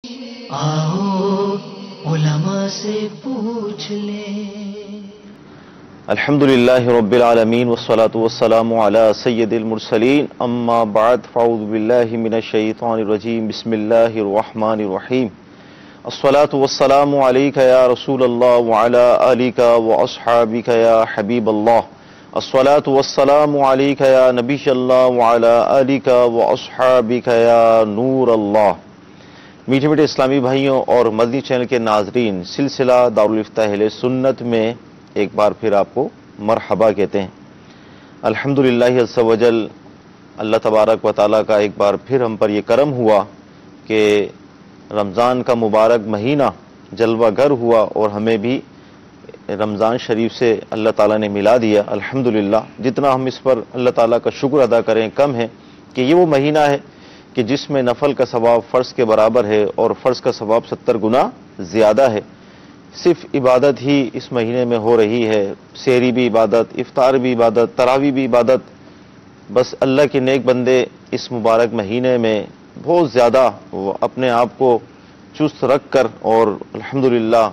آؤ علماء سے پوچھ لیں۔ الحمدللہ رب العالمین والصلاة والسلام علی سید المرسلین، اما بعد فاعوذ باللہ من الشیطان الرجیم، بسم اللہ الرحمن الرحیم۔ الصلاة والسلام علیک یا رسول اللہ وعلی آلک واصحابک یا حبیب اللہ۔ الصلاة والسلام علیک یا نبی اللہ وعلی آلک واصحابک یا نور اللہ۔ میٹھے میٹھے اسلامی بھائیوں اور مدنی چینل کے ناظرین، سلسلہ دارالفتاح اہل سنت میں ایک بار پھر آپ کو مرحبا کہتے ہیں۔ الحمدللہ عز و جل، اللہ تبارک و تعالیٰ کا ایک بار پھر ہم پر یہ کرم ہوا کہ رمضان کا مبارک مہینہ جلوہ گر ہوا اور ہمیں بھی رمضان شریف سے اللہ تعالیٰ نے ملا دیا۔ الحمدللہ، جتنا ہم اس پر اللہ تعالیٰ کا شکر ادا کریں کم ہے کہ یہ وہ مہینہ ہے کہ جس میں نفل کا ثواب فرض کے برابر ہے اور فرض کا ثواب 70 گنا زیادہ ہے۔ صرف عبادت ہی اس مہینے میں ہو رہی ہے، سحری بھی عبادت، افطار بھی عبادت، تراویح بھی عبادت۔ بس اللہ کے نیک بندے اس مبارک مہینے میں بہت زیادہ اپنے آپ کو چست رکھ کر اور الحمدللہ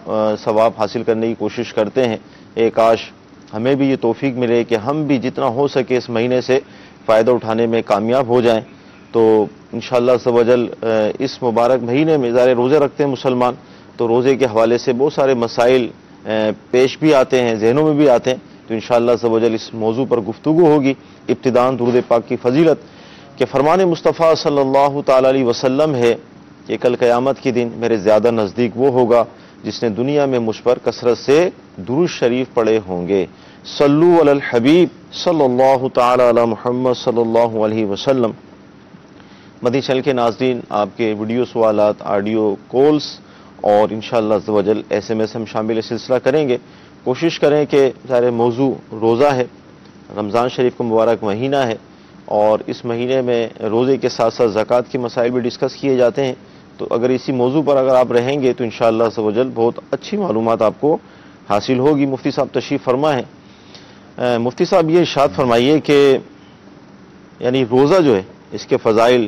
ثواب حاصل کرنے کی کوشش کرتے ہیں۔ کاش ہمیں بھی یہ توفیق ملے کہ ہم بھی جتنا ہو سکے اس مہینے سے فائدہ اٹھانے میں کامیاب ہو جائیں۔ تو انشاءاللہ عز و جل اس مبارک مہینے میں ظاہر روزے رکھتے ہیں مسلمان، تو روزے کے حوالے سے بہت سارے مسائل پیش بھی آتے ہیں، ذہنوں میں بھی آتے ہیں، تو انشاءاللہ عز و جل اس موضوع پر گفتگو ہوگی۔ ابتداءً درود پاک کی فضیلت کہ فرمان مصطفیٰ صلی اللہ تعالی علیہ وسلم ہے کہ کل قیامت کے دن میرے زیادہ نزدیک وہ ہوگا جس نے دنیا میں مجھ پر کثرت سے درود شریف پڑھے ہوں گے۔ صلو علی الحبیب صلی اللہ تعالی علی محمد صلی اللہ علیہ وسلم۔ مدنی چینل کے ناظرین، آپ کے ویڈیو سوالات، آڈیو کالز اور انشاءاللہ عز و جل SMS ہم شامل سلسلہ کریں گے۔ کوشش کریں کہ ظاہر موضوع روزہ ہے، رمضان شریف کا مبارک مہینہ ہے اور اس مہینے میں روزے کے ساتھ ساتھ زکوٰۃ کے مسائل بھی ڈسکس کیے جاتے ہیں، تو اگر اسی موضوع پر اگر آپ رہیں گے تو انشاءاللہ عز و جل بہت اچھی معلومات آپ کو حاصل ہوگی۔ مفتی صاحب تشریف فرما ہے۔ مفتی صاحب یہ ارشاد فرمائیے کہ یعنی روزہ جو ہے اس کے فضائل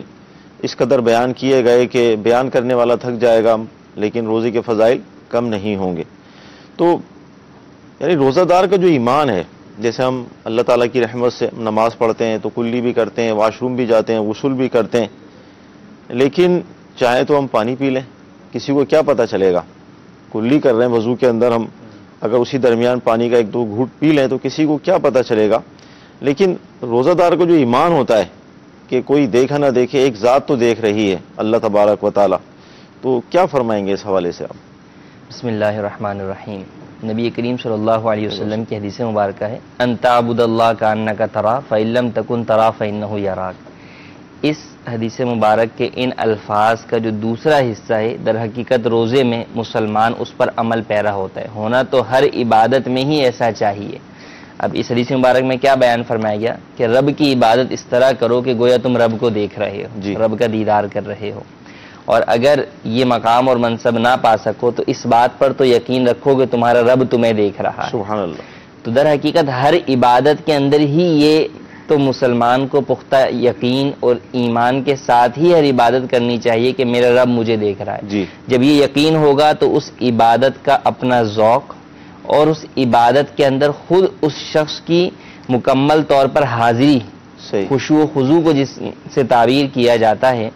اس قدر بیان کیے گئے کہ بیان کرنے والا تھک جائے گا، لیکن روزے کے فضائل کم نہیں ہوں گے۔ تو یعنی روزہ دار کا جو ایمان ہے، جیسے ہم اللہ تعالیٰ کی رحمت سے نماز پڑھتے ہیں تو کلی بھی کرتے ہیں، واش روم بھی جاتے ہیں، غسل بھی کرتے ہیں، لیکن چاہے تو ہم پانی پی لیں، کسی کو کیا پتہ چلے گا؟ کلی کر رہے ہیں وضو کے اندر، ہم اگر اسی درمیان پانی کا 1-2 گھونٹ پی لیں تو کسی کو کیا پتہ چلے گا؟ لیکن روزہ دار کا جو ایمان ہوتا ہے کہ کوئی دیکھا نہ دیکھے، ایک ذات تو دیکھ رہی ہے، اللہ تبارک و تعالیٰ، تو کیا فرمائیں گے اس حوالے سے آپ؟ بسم اللہ الرحمن الرحیم۔ نبی کریم صلی اللہ علیہ وسلم کی حدیث مبارکہ ہے، ان تعبد اللہ کانک تراہ فإن لم تکن تراہ فإنہ یراک۔ اس حدیث مبارک کے ان الفاظ کا جو دوسرا حصہ ہے، در حقیقت روزے میں مسلمان اس پر عمل پیرا ہوتا ہے، ہونا تو ہر عبادت میں ہی ایسا چاہیے۔ اب اس حدیث مبارک میں کیا بیان فرمایا گیا کہ رب کی عبادت اس طرح کرو کہ گویا تم رب کو دیکھ رہے ہو، رب کا دیدار کر رہے ہو، اور اگر یہ مقام اور منصب نہ پا سکو تو اس بات پر تو یقین رکھو کہ تمہارا رب تمہیں دیکھ رہا ہے۔ سبحان اللہ۔ تو در حقیقت ہر عبادت کے اندر ہی یہ تو مسلمان کو پختہ یقین اور ایمان کے ساتھ ہی ہر عبادت کرنی چاہیے کہ میرا رب مجھے دیکھ رہا ہے۔ جب یہ یقین ہوگا تو اس عبادت کا اپنا ذوق اور اس عبادت کے اندر خود اس شخص کی مکمل طور پر حاضری، خشوع و خضوع کو جس سے تعبیر کیا جاتا ہے،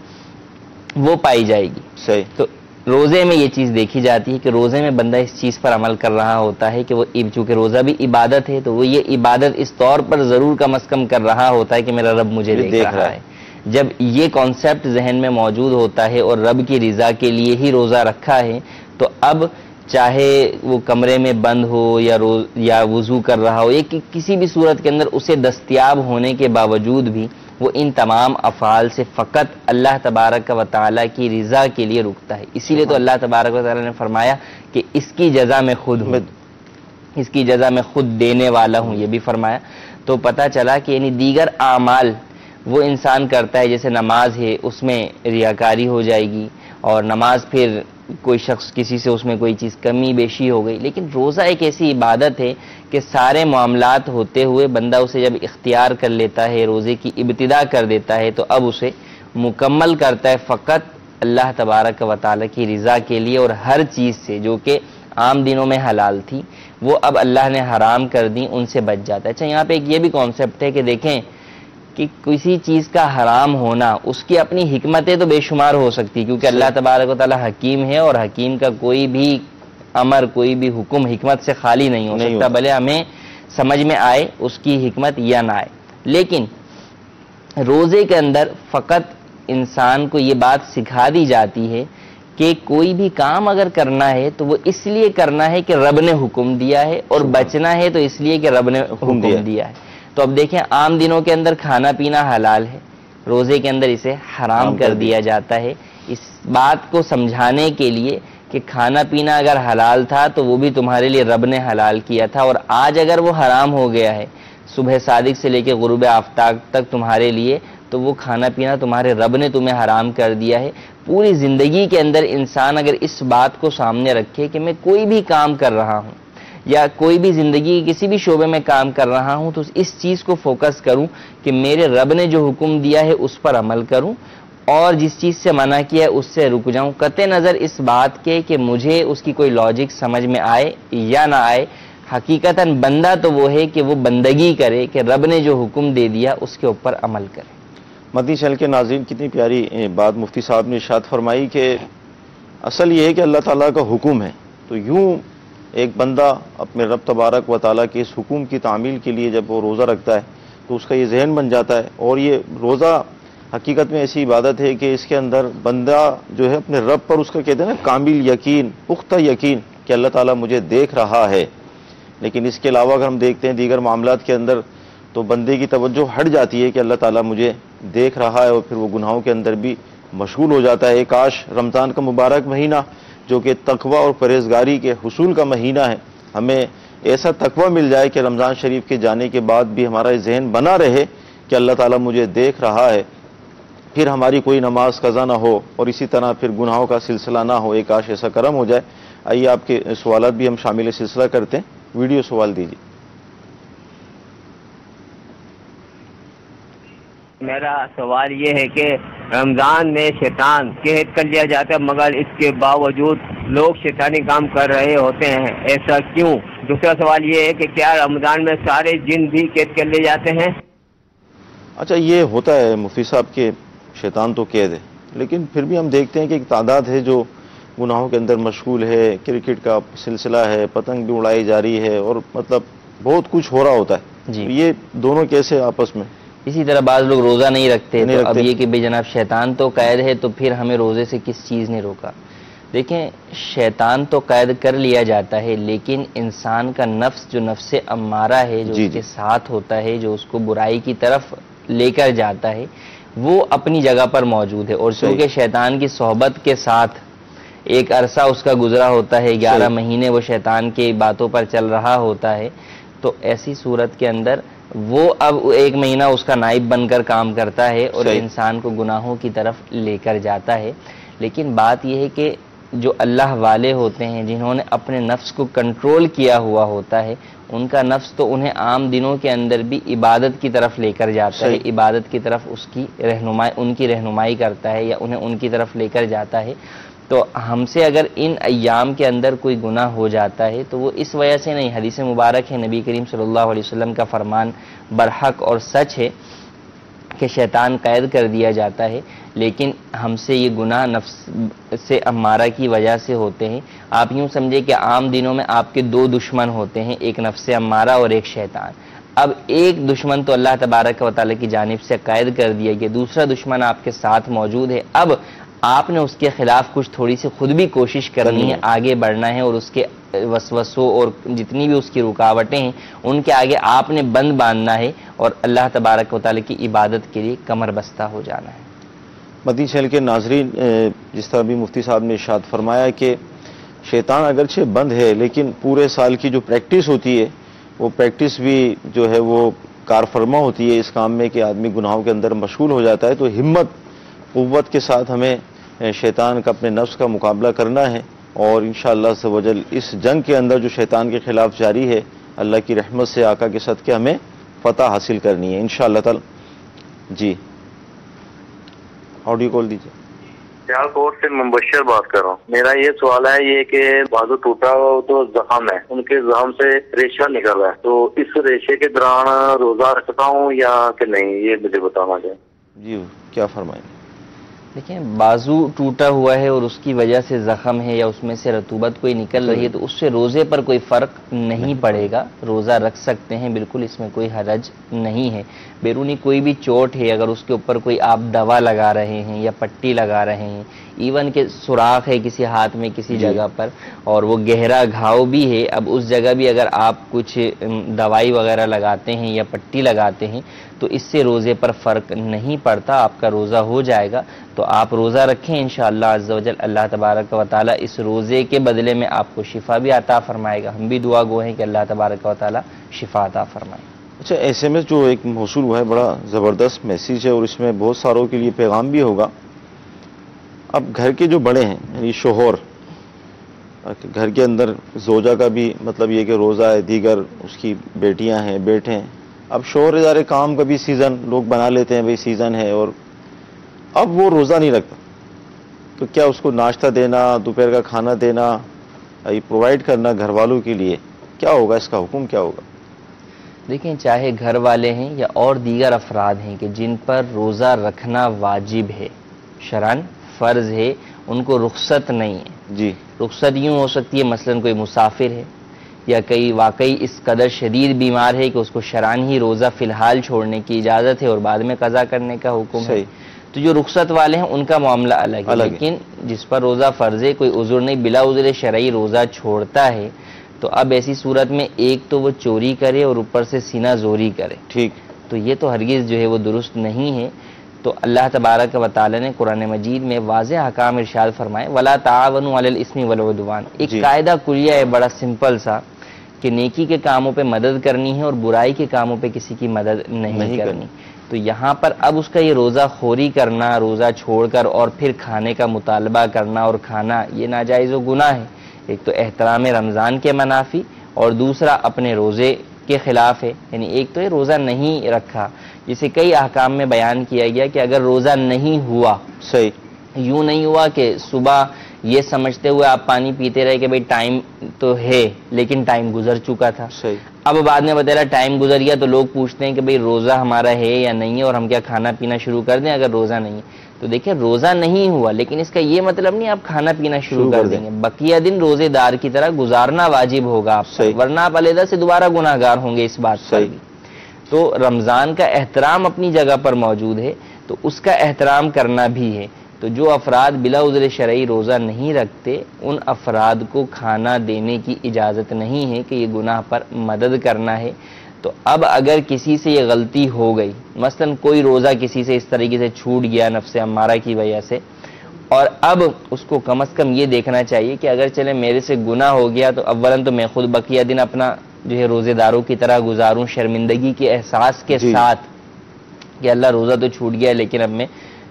وہ پائی جائے گی۔ صحیح۔ تو روزے میں یہ چیز دیکھی جاتی ہے کہ روزے میں بندہ اس چیز پر عمل کر رہا ہوتا ہے کہ وہ چونکہ روزہ بھی عبادت ہے تو وہ یہ عبادت اس طور پر ضرور کم از کم کر رہا ہوتا ہے کہ میرا رب مجھے دیکھ رہا ہے۔ جب یہ کانسیپٹ ذہن میں موجود ہوتا ہے اور رب کی رضا کے لیے ہی روزہ رکھا ہے، تو اب چاہے وہ کمرے میں بند ہو یا وضو کر رہا ہو یا کسی بھی صورت کے اندر اسے دستیاب ہونے کے باوجود بھی وہ ان تمام افعال سے فقط اللہ تبارک و تعالیٰ کی رضا کے لیے رکتا ہے۔ اسی لیے تو اللہ تبارک و تعالیٰ نے فرمایا کہ اس کی جزا میں خود ہوں، اس کی جزا میں خود دینے والا ہوں، یہ بھی فرمایا۔ تو پتہ چلا کہ یعنی دیگر اعمال وہ انسان کرتا ہے، جیسے نماز ہے اس میں ریاکاری ہو جائے گی، اور نماز پھر کوئی شخص کسی سے اس میں کوئی چیز کمی بیشی ہو گئی، لیکن روزہ ایک ایسی عبادت ہے کہ سارے معاملات ہوتے ہوئے بندہ اسے جب اختیار کر لیتا ہے، روزے کی ابتدا کر دیتا ہے، تو اب اسے مکمل کرتا ہے فقط اللہ تبارک و تعالیٰ کی رضا کے لیے، اور ہر چیز سے جو کہ عام دنوں میں حلال تھی وہ اب اللہ نے حرام کر دی، ان سے بچ جاتا ہے۔ اچھا، یہاں پہ ایک یہ بھی کانسیپٹ ہے کہ دیکھیں کہ کسی چیز کا حرام ہونا اس کی اپنی حکمتیں تو بے شمار ہو سکتی، کیونکہ اللہ تبارک و تعالیٰ حکیم ہے، اور حکیم کا کوئی بھی امر، کوئی بھی حکم حکمت سے خالی نہیں ہو سکتا، بھلے ہمیں سمجھ میں آئے اس کی حکمت یا نہ آئے۔ لیکن روزے کے اندر فقط انسان کو یہ بات سکھا دی جاتی ہے کہ کوئی بھی کام اگر کرنا ہے تو وہ اس لیے کرنا ہے کہ رب نے حکم دیا ہے، اور بچنا ہے تو اس لیے کہ رب نے حکم دیا ہے۔ تو اب دیکھیں، عام دنوں کے اندر کھانا پینا حلال ہے، روزے کے اندر اسے حرام کر دیا جاتا ہے، اس بات کو سمجھانے کے لیے کہ کھانا پینا اگر حلال تھا تو وہ بھی تمہارے لیے رب نے حلال کیا تھا، اور آج اگر وہ حرام ہو گیا ہے صبح صادق سے لے کے غروب آفتاب تک تمہارے لیے، تو وہ کھانا پینا تمہارے رب نے تمہیں حرام کر دیا ہے۔ پوری زندگی کے اندر انسان اگر اس بات کو سامنے رکھے کہ میں کوئی بھی کام کر رہا ہوں یا کوئی بھی زندگی کے کسی بھی شعبے میں کام کر رہا ہوں، تو اس چیز کو فوکس کروں کہ میرے رب نے جو حکم دیا ہے اس پر عمل کروں، اور جس چیز سے منع کیا ہے اس سے رک جاؤں، قطع نظر اس بات کے کہ مجھے اس کی کوئی لاجک سمجھ میں آئے یا نہ آئے۔ حقیقتاً بندہ تو وہ ہے کہ وہ بندگی کرے کہ رب نے جو حکم دے دیا اس کے اوپر عمل کرے۔ مدنی چینل کے ناظرین، کتنی پیاری بات مفتی صاحب نے ارشاد فرمائی کہ اصل یہ ہے کہ اللہ تعالیٰ کا حکم ہے، تو یوں ایک بندہ اپنے رب تبارک و تعالیٰ کے اس حکم کی تعمیل کے لیے جب وہ روزہ رکھتا ہے تو اس کا یہ ذہن بن جاتا ہے، اور یہ روزہ حقیقت میں ایسی عبادت ہے کہ اس کے اندر بندہ جو ہے اپنے رب پر، اس کا کہتے ہیں نا کامل یقین، پختہ یقین کہ اللہ تعالیٰ مجھے دیکھ رہا ہے۔ لیکن اس کے علاوہ اگر ہم دیکھتے ہیں دیگر معاملات کے اندر تو بندے کی توجہ ہٹ جاتی ہے کہ اللہ تعالیٰ مجھے دیکھ رہا ہے، اور پھر وہ گناہوں کے اندر بھی مشغول ہو جاتا ہے۔ کاش رمضان کا مبارک مہینہ جو کہ تقوی اور پرہیزگاری کے حصول کا مہینہ ہے، ہمیں ایسا تقوی مل جائے کہ رمضان شریف کے جانے کے بعد بھی ہمارا ذہن بنا رہے کہ اللہ تعالیٰ مجھے دیکھ رہا ہے، پھر ہماری کوئی نماز قضا نہ ہو، اور اسی طرح پھر گناہوں کا سلسلہ نہ ہو۔ ایک کاش ایسا کرم ہو جائے۔ آئیے آپ کے سوالات بھی ہم شامل سلسلہ کرتے ہیں، ویڈیو سوال دیجیے۔ میرا سوال یہ ہے کہ رمضان میں شیطان قید کر لیا جاتا ہے، مگر اس کے باوجود لوگ شیطانی کام کر رہے ہوتے ہیں، ایسا کیوں؟ دوسرا سوال یہ ہے کہ کیا رمضان میں سارے جن بھی قید کر لیے جاتے ہیں؟ اچھا، یہ ہوتا ہے مفتی صاحب کے شیطان تو قید ہے، لیکن پھر بھی ہم دیکھتے ہیں کہ ایک تعداد ہے جو گناہوں کے اندر مشغول ہے، کرکٹ کا سلسلہ ہے، پتنگ بھی اڑائی جا رہی ہے، اور مطلب بہت کچھ ہو رہا ہوتا ہے جی۔ یہ دونوں کیسے آپس میں؟ اسی طرح بعض لوگ روزہ نہیں رکھتے، تو اب یہ کہ بے جناب شیطان تو قید ہے، تو پھر ہمیں روزے سے کس چیز نے روکا؟ دیکھیں، شیطان تو قید کر لیا جاتا ہے، لیکن انسان کا نفس جو نفس امارہ ہے، جو اس کے ساتھ ہوتا ہے، جو اس کو برائی کی طرف لے کر جاتا ہے، وہ اپنی جگہ پر موجود ہے، اور چونکہ شیطان کی صحبت کے ساتھ ایک عرصہ اس کا گزرا ہوتا ہے، 11 مہینے وہ شیطان کی باتوں پر چل رہا ہوتا ہے، تو ایسی صورت کے اندر وہ اب ایک مہینہ اس کا نائب بن کر کام کرتا ہے، اور انسان کو گناہوں کی طرف لے کر جاتا ہے۔ لیکن بات یہ ہے کہ جو اللہ والے ہوتے ہیں، جنہوں نے اپنے نفس کو کنٹرول کیا ہوا ہوتا ہے، ان کا نفس تو انہیں عام دنوں کے اندر بھی عبادت کی طرف لے کر جاتا ہے، عبادت کی طرف ان کی رہنمائی کرتا ہے، یا انہیں ان کی طرف لے کر جاتا ہے۔ تو ہم سے اگر ان ایام کے اندر کوئی گناہ ہو جاتا ہے تو وہ اس وجہ سے نہیں، حدیث مبارک ہے، نبی کریم صلی اللہ علیہ وسلم کا فرمان برحق اور سچ ہے کہ شیطان قید کر دیا جاتا ہے، لیکن ہم سے یہ گناہ نفس سے امارہ کی وجہ سے ہوتے ہیں۔ آپ یوں سمجھے کہ عام دنوں میں آپ کے 2 دشمن ہوتے ہیں، ایک نفس امارہ اور ایک شیطان۔ اب ایک دشمن تو اللہ تبارک و تعالیٰ کی جانب سے قید کر دیا گیا، دوسرا دشمن آپ کے ساتھ موجود ہے۔ اب آپ نے اس کے خلاف کچھ تھوڑی سی خود بھی کوشش کرنی ہے، آگے بڑھنا ہے، اور اس کے وسوسوں اور جتنی بھی اس کی رکاوٹیں ہیں ان کے آگے آپ نے بند باندھنا ہے، اور اللہ تبارک و تعالیٰ کی عبادت کے لیے کمر بستہ ہو جانا ہے۔ مدنی چینل کے ناظرین، جس طرح بھی مفتی صاحب نے ارشاد فرمایا کہ شیطان اگرچہ بند ہے، لیکن پورے سال کی جو پریکٹس ہوتی ہے وہ پریکٹس بھی جو ہے وہ کار فرما ہوتی ہے اس کام میں کہ آدمی گناہوں کے اندر مشغول ہو جاتا ہے۔ تو ہمت قوت کے ساتھ ہمیں شیطان کا اپنے نفس کا مقابلہ کرنا ہے، اور انشاءاللہ عز و جل اس جنگ کے اندر جو شیطان کے خلاف جاری ہے، اللہ کی رحمت سے آقا کے صدقے ہمیں فتح حاصل کرنی ہے انشاءاللہ تعالی۔ جی، آڈیو کال دیجیے۔ سیالکوٹ سے مبشر بات کر رہا ہوں. میرا یہ سوال ہے یہ کہ بازو ٹوٹا ہوا تو زخم ہے, ان کے زخم سے ریشہ نکل رہا ہے, تو اس ریشے کے دوران روزہ رکھتا ہوں یا کہ نہیں, یہ مجھے بتانا چاہیے. جی کیا فرمائیں؟ دیکھیں, بازو ٹوٹا ہوا ہے اور اس کی وجہ سے زخم ہے یا اس میں سے رطوبت کوئی نکل رہی ہے تو اس سے روزے پر کوئی فرق نہیں پڑے گا, روزہ رکھ سکتے ہیں بالکل, اس میں کوئی حرج نہیں ہے. بیرونی کوئی بھی چوٹ ہے, اگر اس کے اوپر کوئی آپ دوا لگا رہے ہیں یا پٹی لگا رہے ہیں, ایون کہ سوراخ ہے کسی ہاتھ میں کسی جگہ پر اور وہ گہرا گھاؤ بھی ہے, اب اس جگہ بھی اگر آپ کچھ دوائی وغیرہ لگاتے ہیں یا پٹی لگاتے ہیں تو اس سے روزے پر فرق نہیں پڑتا, آپ کا روزہ ہو جائے گا. تو آپ روزہ رکھیں انشاءاللہ عز و جل, اللہ تبارک و تعالی اس روزے کے بدلے میں آپ کو شفا بھی عطا فرمائے گا. ہم بھی دعا گو ہیں کہ اللہ تبارک و تعالی شفا عطا فرمائے. اچھا, ایس ایم ایس جو ایک موصول ہوا ہے بڑا زبردست میسیج ہے اور اس میں بہت ساروں کے لیے پیغام بھی ہوگا. اب گھر کے جو بڑے ہیں یعنی شوہر, گھر کے اندر زوجہ کا بھی مطلب یہ کہ روزہ ہے, دیگر اس کی بیٹیاں ہیں بیٹے ہیں. اب شوہر ادارے کام کا بھی سیزن لوگ بنا لیتے ہیں, بھئی سیزن ہے, اور اب وہ روزہ نہیں رکھتا, تو کیا اس کو ناشتہ دینا, دوپہر کا کھانا دینا, پرووائڈ کرنا گھر والوں کے لیے, کیا ہوگا, اس کا حکم کیا ہوگا؟ دیکھیں, چاہے گھر والے ہیں یا اور دیگر افراد ہیں کہ جن پر روزہ رکھنا واجب ہے, شرعاً فرض ہے, ان کو رخصت نہیں ہے. جی, رخصت یوں ہو سکتی ہے مثلاً کوئی مسافر ہے یا کئی واقعی اس قدر شدید بیمار ہے کہ اس کو شرعاً ہی روزہ فی الحال چھوڑنے کی اجازت ہے اور بعد میں قضا کرنے کا حکم ہے. تو جو رخصت والے ہیں ان کا معاملہ الگ ہے, لیکن جس پر روزہ فرض ہے, کوئی عذر نہیں, بلا عذر شرعی روزہ چھوڑتا ہے, تو اب ایسی صورت میں ایک تو وہ چوری کرے اور اوپر سے سینہ زوری کرے, ٹھیک, تو یہ تو ہرگز جو ہے وہ درست نہیں ہے. تو اللہ تبارک و تعالی نے قرآن مجید میں واضح احکام ارشاد فرمائے, وَلَا تَعَاوَنُوا عَلَى الْإِثْمِ وَالْعُدْوَانِ, ایک قاعدہ کلیہ ہے بڑا سمپل سا کہ نیکی کے کاموں پہ مدد کرنی ہے اور برائی کے کاموں پہ کسی کی مدد نہیں کرنی. تو یہاں پر اب اس کا یہ روزہ خوری کرنا, روزہ چھوڑ کر اور پھر کھانے کا مطالبہ کرنا اور کھانا, یہ ناجائز و گناہ ہے. ایک تو احترام رمضان کے منافی اور دوسرا اپنے روزے کے خلاف ہے. یعنی ایک تو یہ روزہ نہیں رکھا, جسے کئی احکام میں بیان کیا گیا کہ اگر روزہ نہیں ہوا, صحیح, یوں نہیں ہوا کہ صبح یہ سمجھتے ہوئے آپ پانی پیتے رہے کہ بھئی ٹائم تو ہے لیکن ٹائم گزر چکا تھا, صحیح, اب بعد میں بتایا ٹائم گزر گیا تو لوگ پوچھتے ہیں کہ بھئی روزہ ہمارا ہے یا نہیں ہے اور ہم کیا کھانا پینا شروع کر دیں اگر روزہ نہیں ہے. تو دیکھیں, روزہ نہیں ہوا لیکن اس کا یہ مطلب نہیں آپ کھانا پینا شروع کر دیں گے, بقیہ دن روزے دار کی طرح گزارنا واجب ہوگا آپ پر, ورنہ آپ علیحدہ سے دوبارہ گناہ گار ہوں گے اس بات پر بھی. تو رمضان کا احترام اپنی جگہ پر موجود ہے, تو اس کا احترام کرنا بھی ہے. تو جو افراد بلا عذر شرعی روزہ نہیں رکھتے, ان افراد کو کھانا دینے کی اجازت نہیں ہے کہ یہ گناہ پر مدد کرنا ہے. تو اب اگر کسی سے یہ غلطی ہو گئی, مثلا کوئی روزہ کسی سے اس طریقے سے چھوٹ گیا نفس امارہ کی وجہ سے, اور اب اس کو کم از کم یہ دیکھنا چاہیے کہ اگر چلے میرے سے گناہ ہو گیا تو اولاً تو میں خود بقیہ دن اپنا جو ہے روزے داروں کی طرح گزاروں, شرمندگی کے احساس کے ساتھ کہ اللہ روزہ تو چھوٹ گیا لیکن اب میں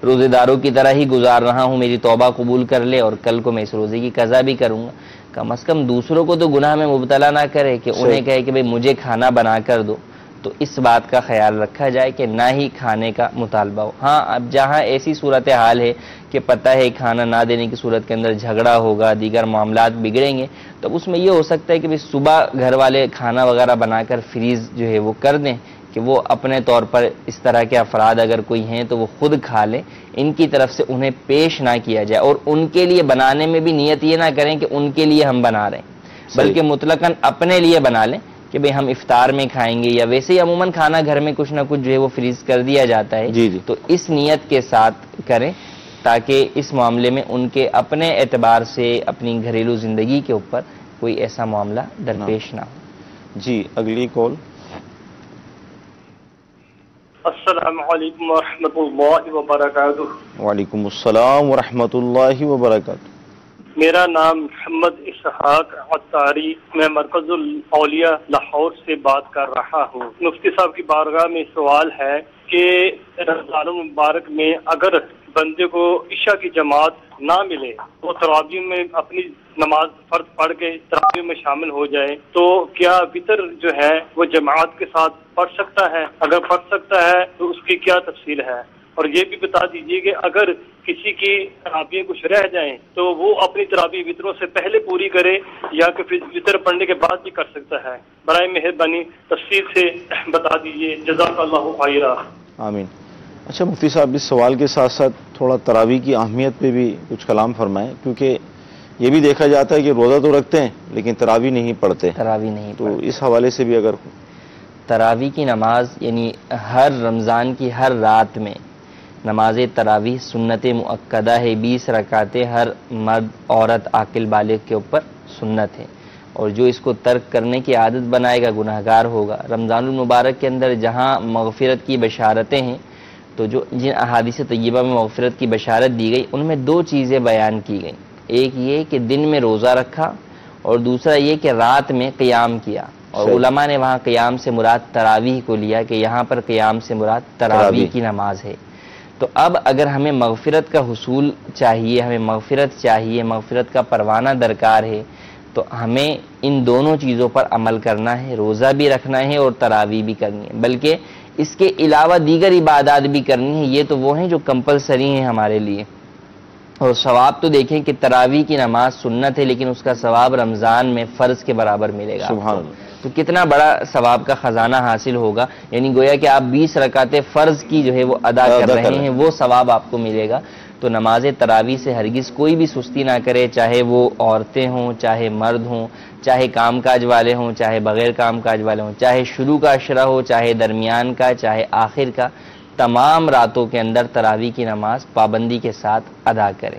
روزے داروں کی طرح ہی گزار رہا ہوں, میری توبہ قبول کر لے اور کل کو میں اس روزے کی قضا بھی کروں گا. کم از کم دوسروں کو تو گناہ میں مبتلا نہ کرے کہ انہیں کہے کہ بھئی مجھے کھانا بنا کر دو. تو اس بات کا خیال رکھا جائے کہ نہ ہی کھانے کا مطالبہ ہو. ہاں, اب جہاں ایسی صورتحال ہے کہ پتہ ہے کھانا نہ دینے کی صورت کے اندر جھگڑا ہوگا, دیگر معاملات بگڑیں گے, تو اس میں یہ ہو سکتا ہے کہ صبح گھر والے کھانا وغیرہ بنا کر فریز جو ہے وہ کر دیں کہ وہ اپنے طور پر اس طرح کے افراد اگر کوئی ہیں تو وہ خود کھا لیں, ان کی طرف سے انہیں پیش نہ کیا جائے. اور ان کے لیے بنانے میں بھی نیت یہ نہ کریں کہ ان کے لیے ہم بنا رہے ہیں, بلکہ مطلقاً اپنے لیے بنا لیں کہ بھئی ہم افطار میں کھائیں گے, یا ویسے ہی عموماً کھانا گھر میں کچھ نہ کچھ جو ہے وہ فریز کر دیا جاتا ہے. تو اس نیت کے ساتھ کریں تاکہ اس معاملے میں ان کے اپنے اعتبار سے اپنی گھریلو زندگی کے اوپر کوئی ایسا معاملہ درپیش نہ ہو. جی, اگلی کال. السلام علیکم ورحمۃ اللہ وبرکاتہ. وعلیکم السلام ورحمۃ اللہ وبرکاتہ. میرا نام محمد اسحاق عطاری, میں مرکز الاولیاء لاہور سے بات کر رہا ہوں. مفتی صاحب کی بارگاہ میں سوال ہے کہ رمضان المبارک میں اگر بندے کو عشاء کی جماعت نہ ملے تو تراویح میں اپنی نماز فرض پڑھ کے تراویح میں شامل ہو جائے, تو کیا وتر جو ہے وہ جماعت کے ساتھ پڑھ سکتا ہے؟ اگر پڑھ سکتا ہے تو اس کی کیا تفصیل ہے؟ اور یہ بھی بتا دیجیے کہ اگر کسی کی تراویح کچھ رہ جائیں تو وہ اپنی تراویح وطروں سے پہلے پوری کرے یا کہ پھر وطر پڑھنے کے بعد بھی کر سکتا ہے؟ برائے مہربانی تفصیل سے بتا دیجیے، جزاک اللہ خیرا۔ آمین۔ اچھا مفتی صاحب، اس سوال کے ساتھ ساتھ تھوڑا تراویح کی اہمیت پہ بھی کچھ کلام فرمائیں، کیونکہ یہ بھی دیکھا جاتا ہے کہ روزہ تو رکھتے ہیں لیکن تراویح نہیں پڑھتے، تراویح نہیں تو اس حوالے سے بھی اگر تراویح کی نماز، یعنی ہر رمضان کی ہر رات میں نماز تراویح سنت مؤکدہ ہے، 20 رکعتیں ہر مرد عورت عاقل بالغ کے اوپر سنت ہے، اور جو اس کو ترک کرنے کی عادت بنائے گا گناہگار ہوگا۔ رمضان المبارک کے اندر جہاں مغفرت کی بشارتیں ہیں، تو جن احادیث طیبہ میں مغفرت کی بشارت دی گئی ان میں 2 چیزیں بیان کی گئیں، ایک یہ کہ دن میں روزہ رکھا اور دوسرا یہ کہ رات میں قیام کیا، اور علماء نے وہاں قیام سے مراد تراویح کو لیا کہ یہاں پر قیام سے مراد تراویح کی نماز ہے۔ تو اب اگر ہمیں مغفرت کا حصول چاہیے، ہمیں مغفرت چاہیے، مغفرت کا پروانہ درکار ہے، تو ہمیں ان دونوں چیزوں پر عمل کرنا ہے، روزہ بھی رکھنا ہے اور تراویح بھی کرنی ہے، بلکہ اس کے علاوہ دیگر عبادات بھی کرنی ہے۔ یہ تو وہ ہیں جو کمپلسری ہیں ہمارے لیے، اور ثواب تو دیکھیں کہ تراویح کی نماز سنت ہے لیکن اس کا ثواب رمضان میں فرض کے برابر ملے گا۔ سبحان اللہ، تو کتنا بڑا ثواب کا خزانہ حاصل ہوگا، یعنی گویا کہ آپ 20 رکعتیں فرض کی جو ہے وہ ادا کر رہے ہیں، وہ ثواب آپ کو ملے گا۔ تو نماز تراویح سے ہرگز کوئی بھی سستی نہ کرے، چاہے وہ عورتیں ہوں، چاہے مرد ہوں، چاہے کام کاج والے ہوں، چاہے بغیر کام کاج والے ہوں، چاہے شروع کا عشرہ ہو، چاہے درمیان کا، چاہے آخر کا، تمام راتوں کے اندر تراویح کی نماز پابندی کے ساتھ ادا کریں۔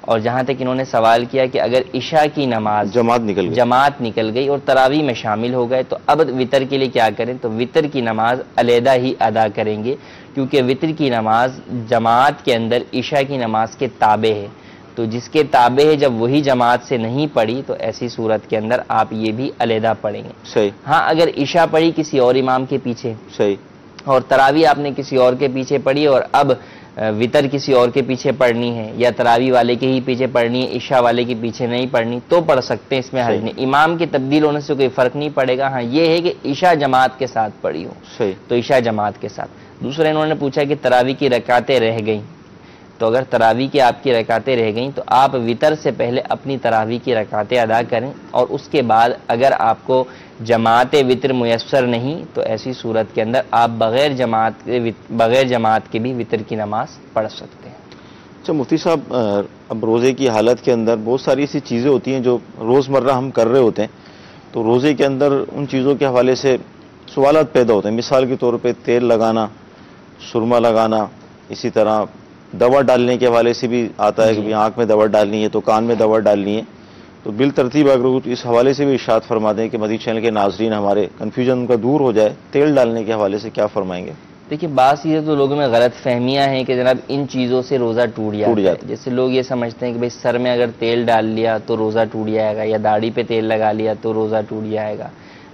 اور جہاں تک انہوں نے سوال کیا کہ اگر عشاء کی نماز جماعت نکل گئی اور تراویح میں شامل ہو گئے تو اب وطر کے لیے کیا کریں، تو وطر کی نماز علیحدہ ہی ادا کریں گے، کیونکہ وطر کی نماز جماعت کے اندر عشاء کی نماز کے تابع ہے، تو جس کے تابع ہے جب وہی جماعت سے نہیں پڑھی تو ایسی صورت کے اندر آپ یہ بھی علیحدہ پڑھیں گے۔ صحیح۔ ہاں اگر عشاء پڑھی کسی اور امام کے پیچھے، صحیح، اور تراویح آپ نے کسی اور کے پیچھے پڑھی اور اب وطر کسی اور کے پیچھے پڑھنی ہے، یا تراویح والے کے ہی پیچھے پڑھنی ہے، عشاء والے کے پیچھے نہیں پڑھنی، تو پڑھ سکتے ہیں، اس میں حرج نہیں، امام کی تبدیل ہونے سے کوئی فرق نہیں پڑے گا۔ ہاں یہ ہے کہ عشاء جماعت کے ساتھ پڑھی ہو، صحیح، تو عشاء جماعت کے ساتھ۔ دوسرا انہوں نے پوچھا کہ تراویح کی رکعتیں رہ گئیں، تو اگر تراویح کی آپ کی رکعتیں رہ گئیں تو آپ وطر سے پہلے اپنی تراویح کی رکعتیں ادا کریں، اور اس کے بعد اگر آپ کو جماعت وطر میسر نہیں تو ایسی صورت کے اندر آپ بغیر جماعت کے بھی وطر کی نماز پڑھ سکتے ہیں۔ اچھا مفتی صاحب، اب روزے کی حالت کے اندر بہت ساری ایسی چیزیں ہوتی ہیں جو روزمرہ ہم کر رہے ہوتے ہیں، تو روزے کے اندر ان چیزوں کے حوالے سے سوالات پیدا ہوتے ہیں۔ مثال کے طور پہ تیل لگانا، سرما لگانا، اسی طرح دوا ڈالنے کے حوالے سے بھی آتا ہے کہ آنکھ میں دوا ڈالنی ہے تو کان میں دوا ڈالنی ہے، تو بالترتیب اگر اس حوالے سے بھی ارشاد فرما دیں کہ مدید چینل کے ناظرین ہمارے کنفیوژن ان کا دور ہو جائے، تیل ڈالنے کے حوالے سے کیا فرمائیں گے؟ دیکھیے بعض چیزیں تو لوگوں میں غلط فہمیاں ہیں کہ جناب ان چیزوں سے روزہ ٹوٹ جاتا ہے، جیسے لوگ یہ سمجھتے ہیں کہ بھئی سر میں اگر تیل ڈال لیا تو روزہ ٹوٹ جائے گا، یا داڑھی پہ تیل لگا لیا تو روزہ ٹوٹ جائے گا،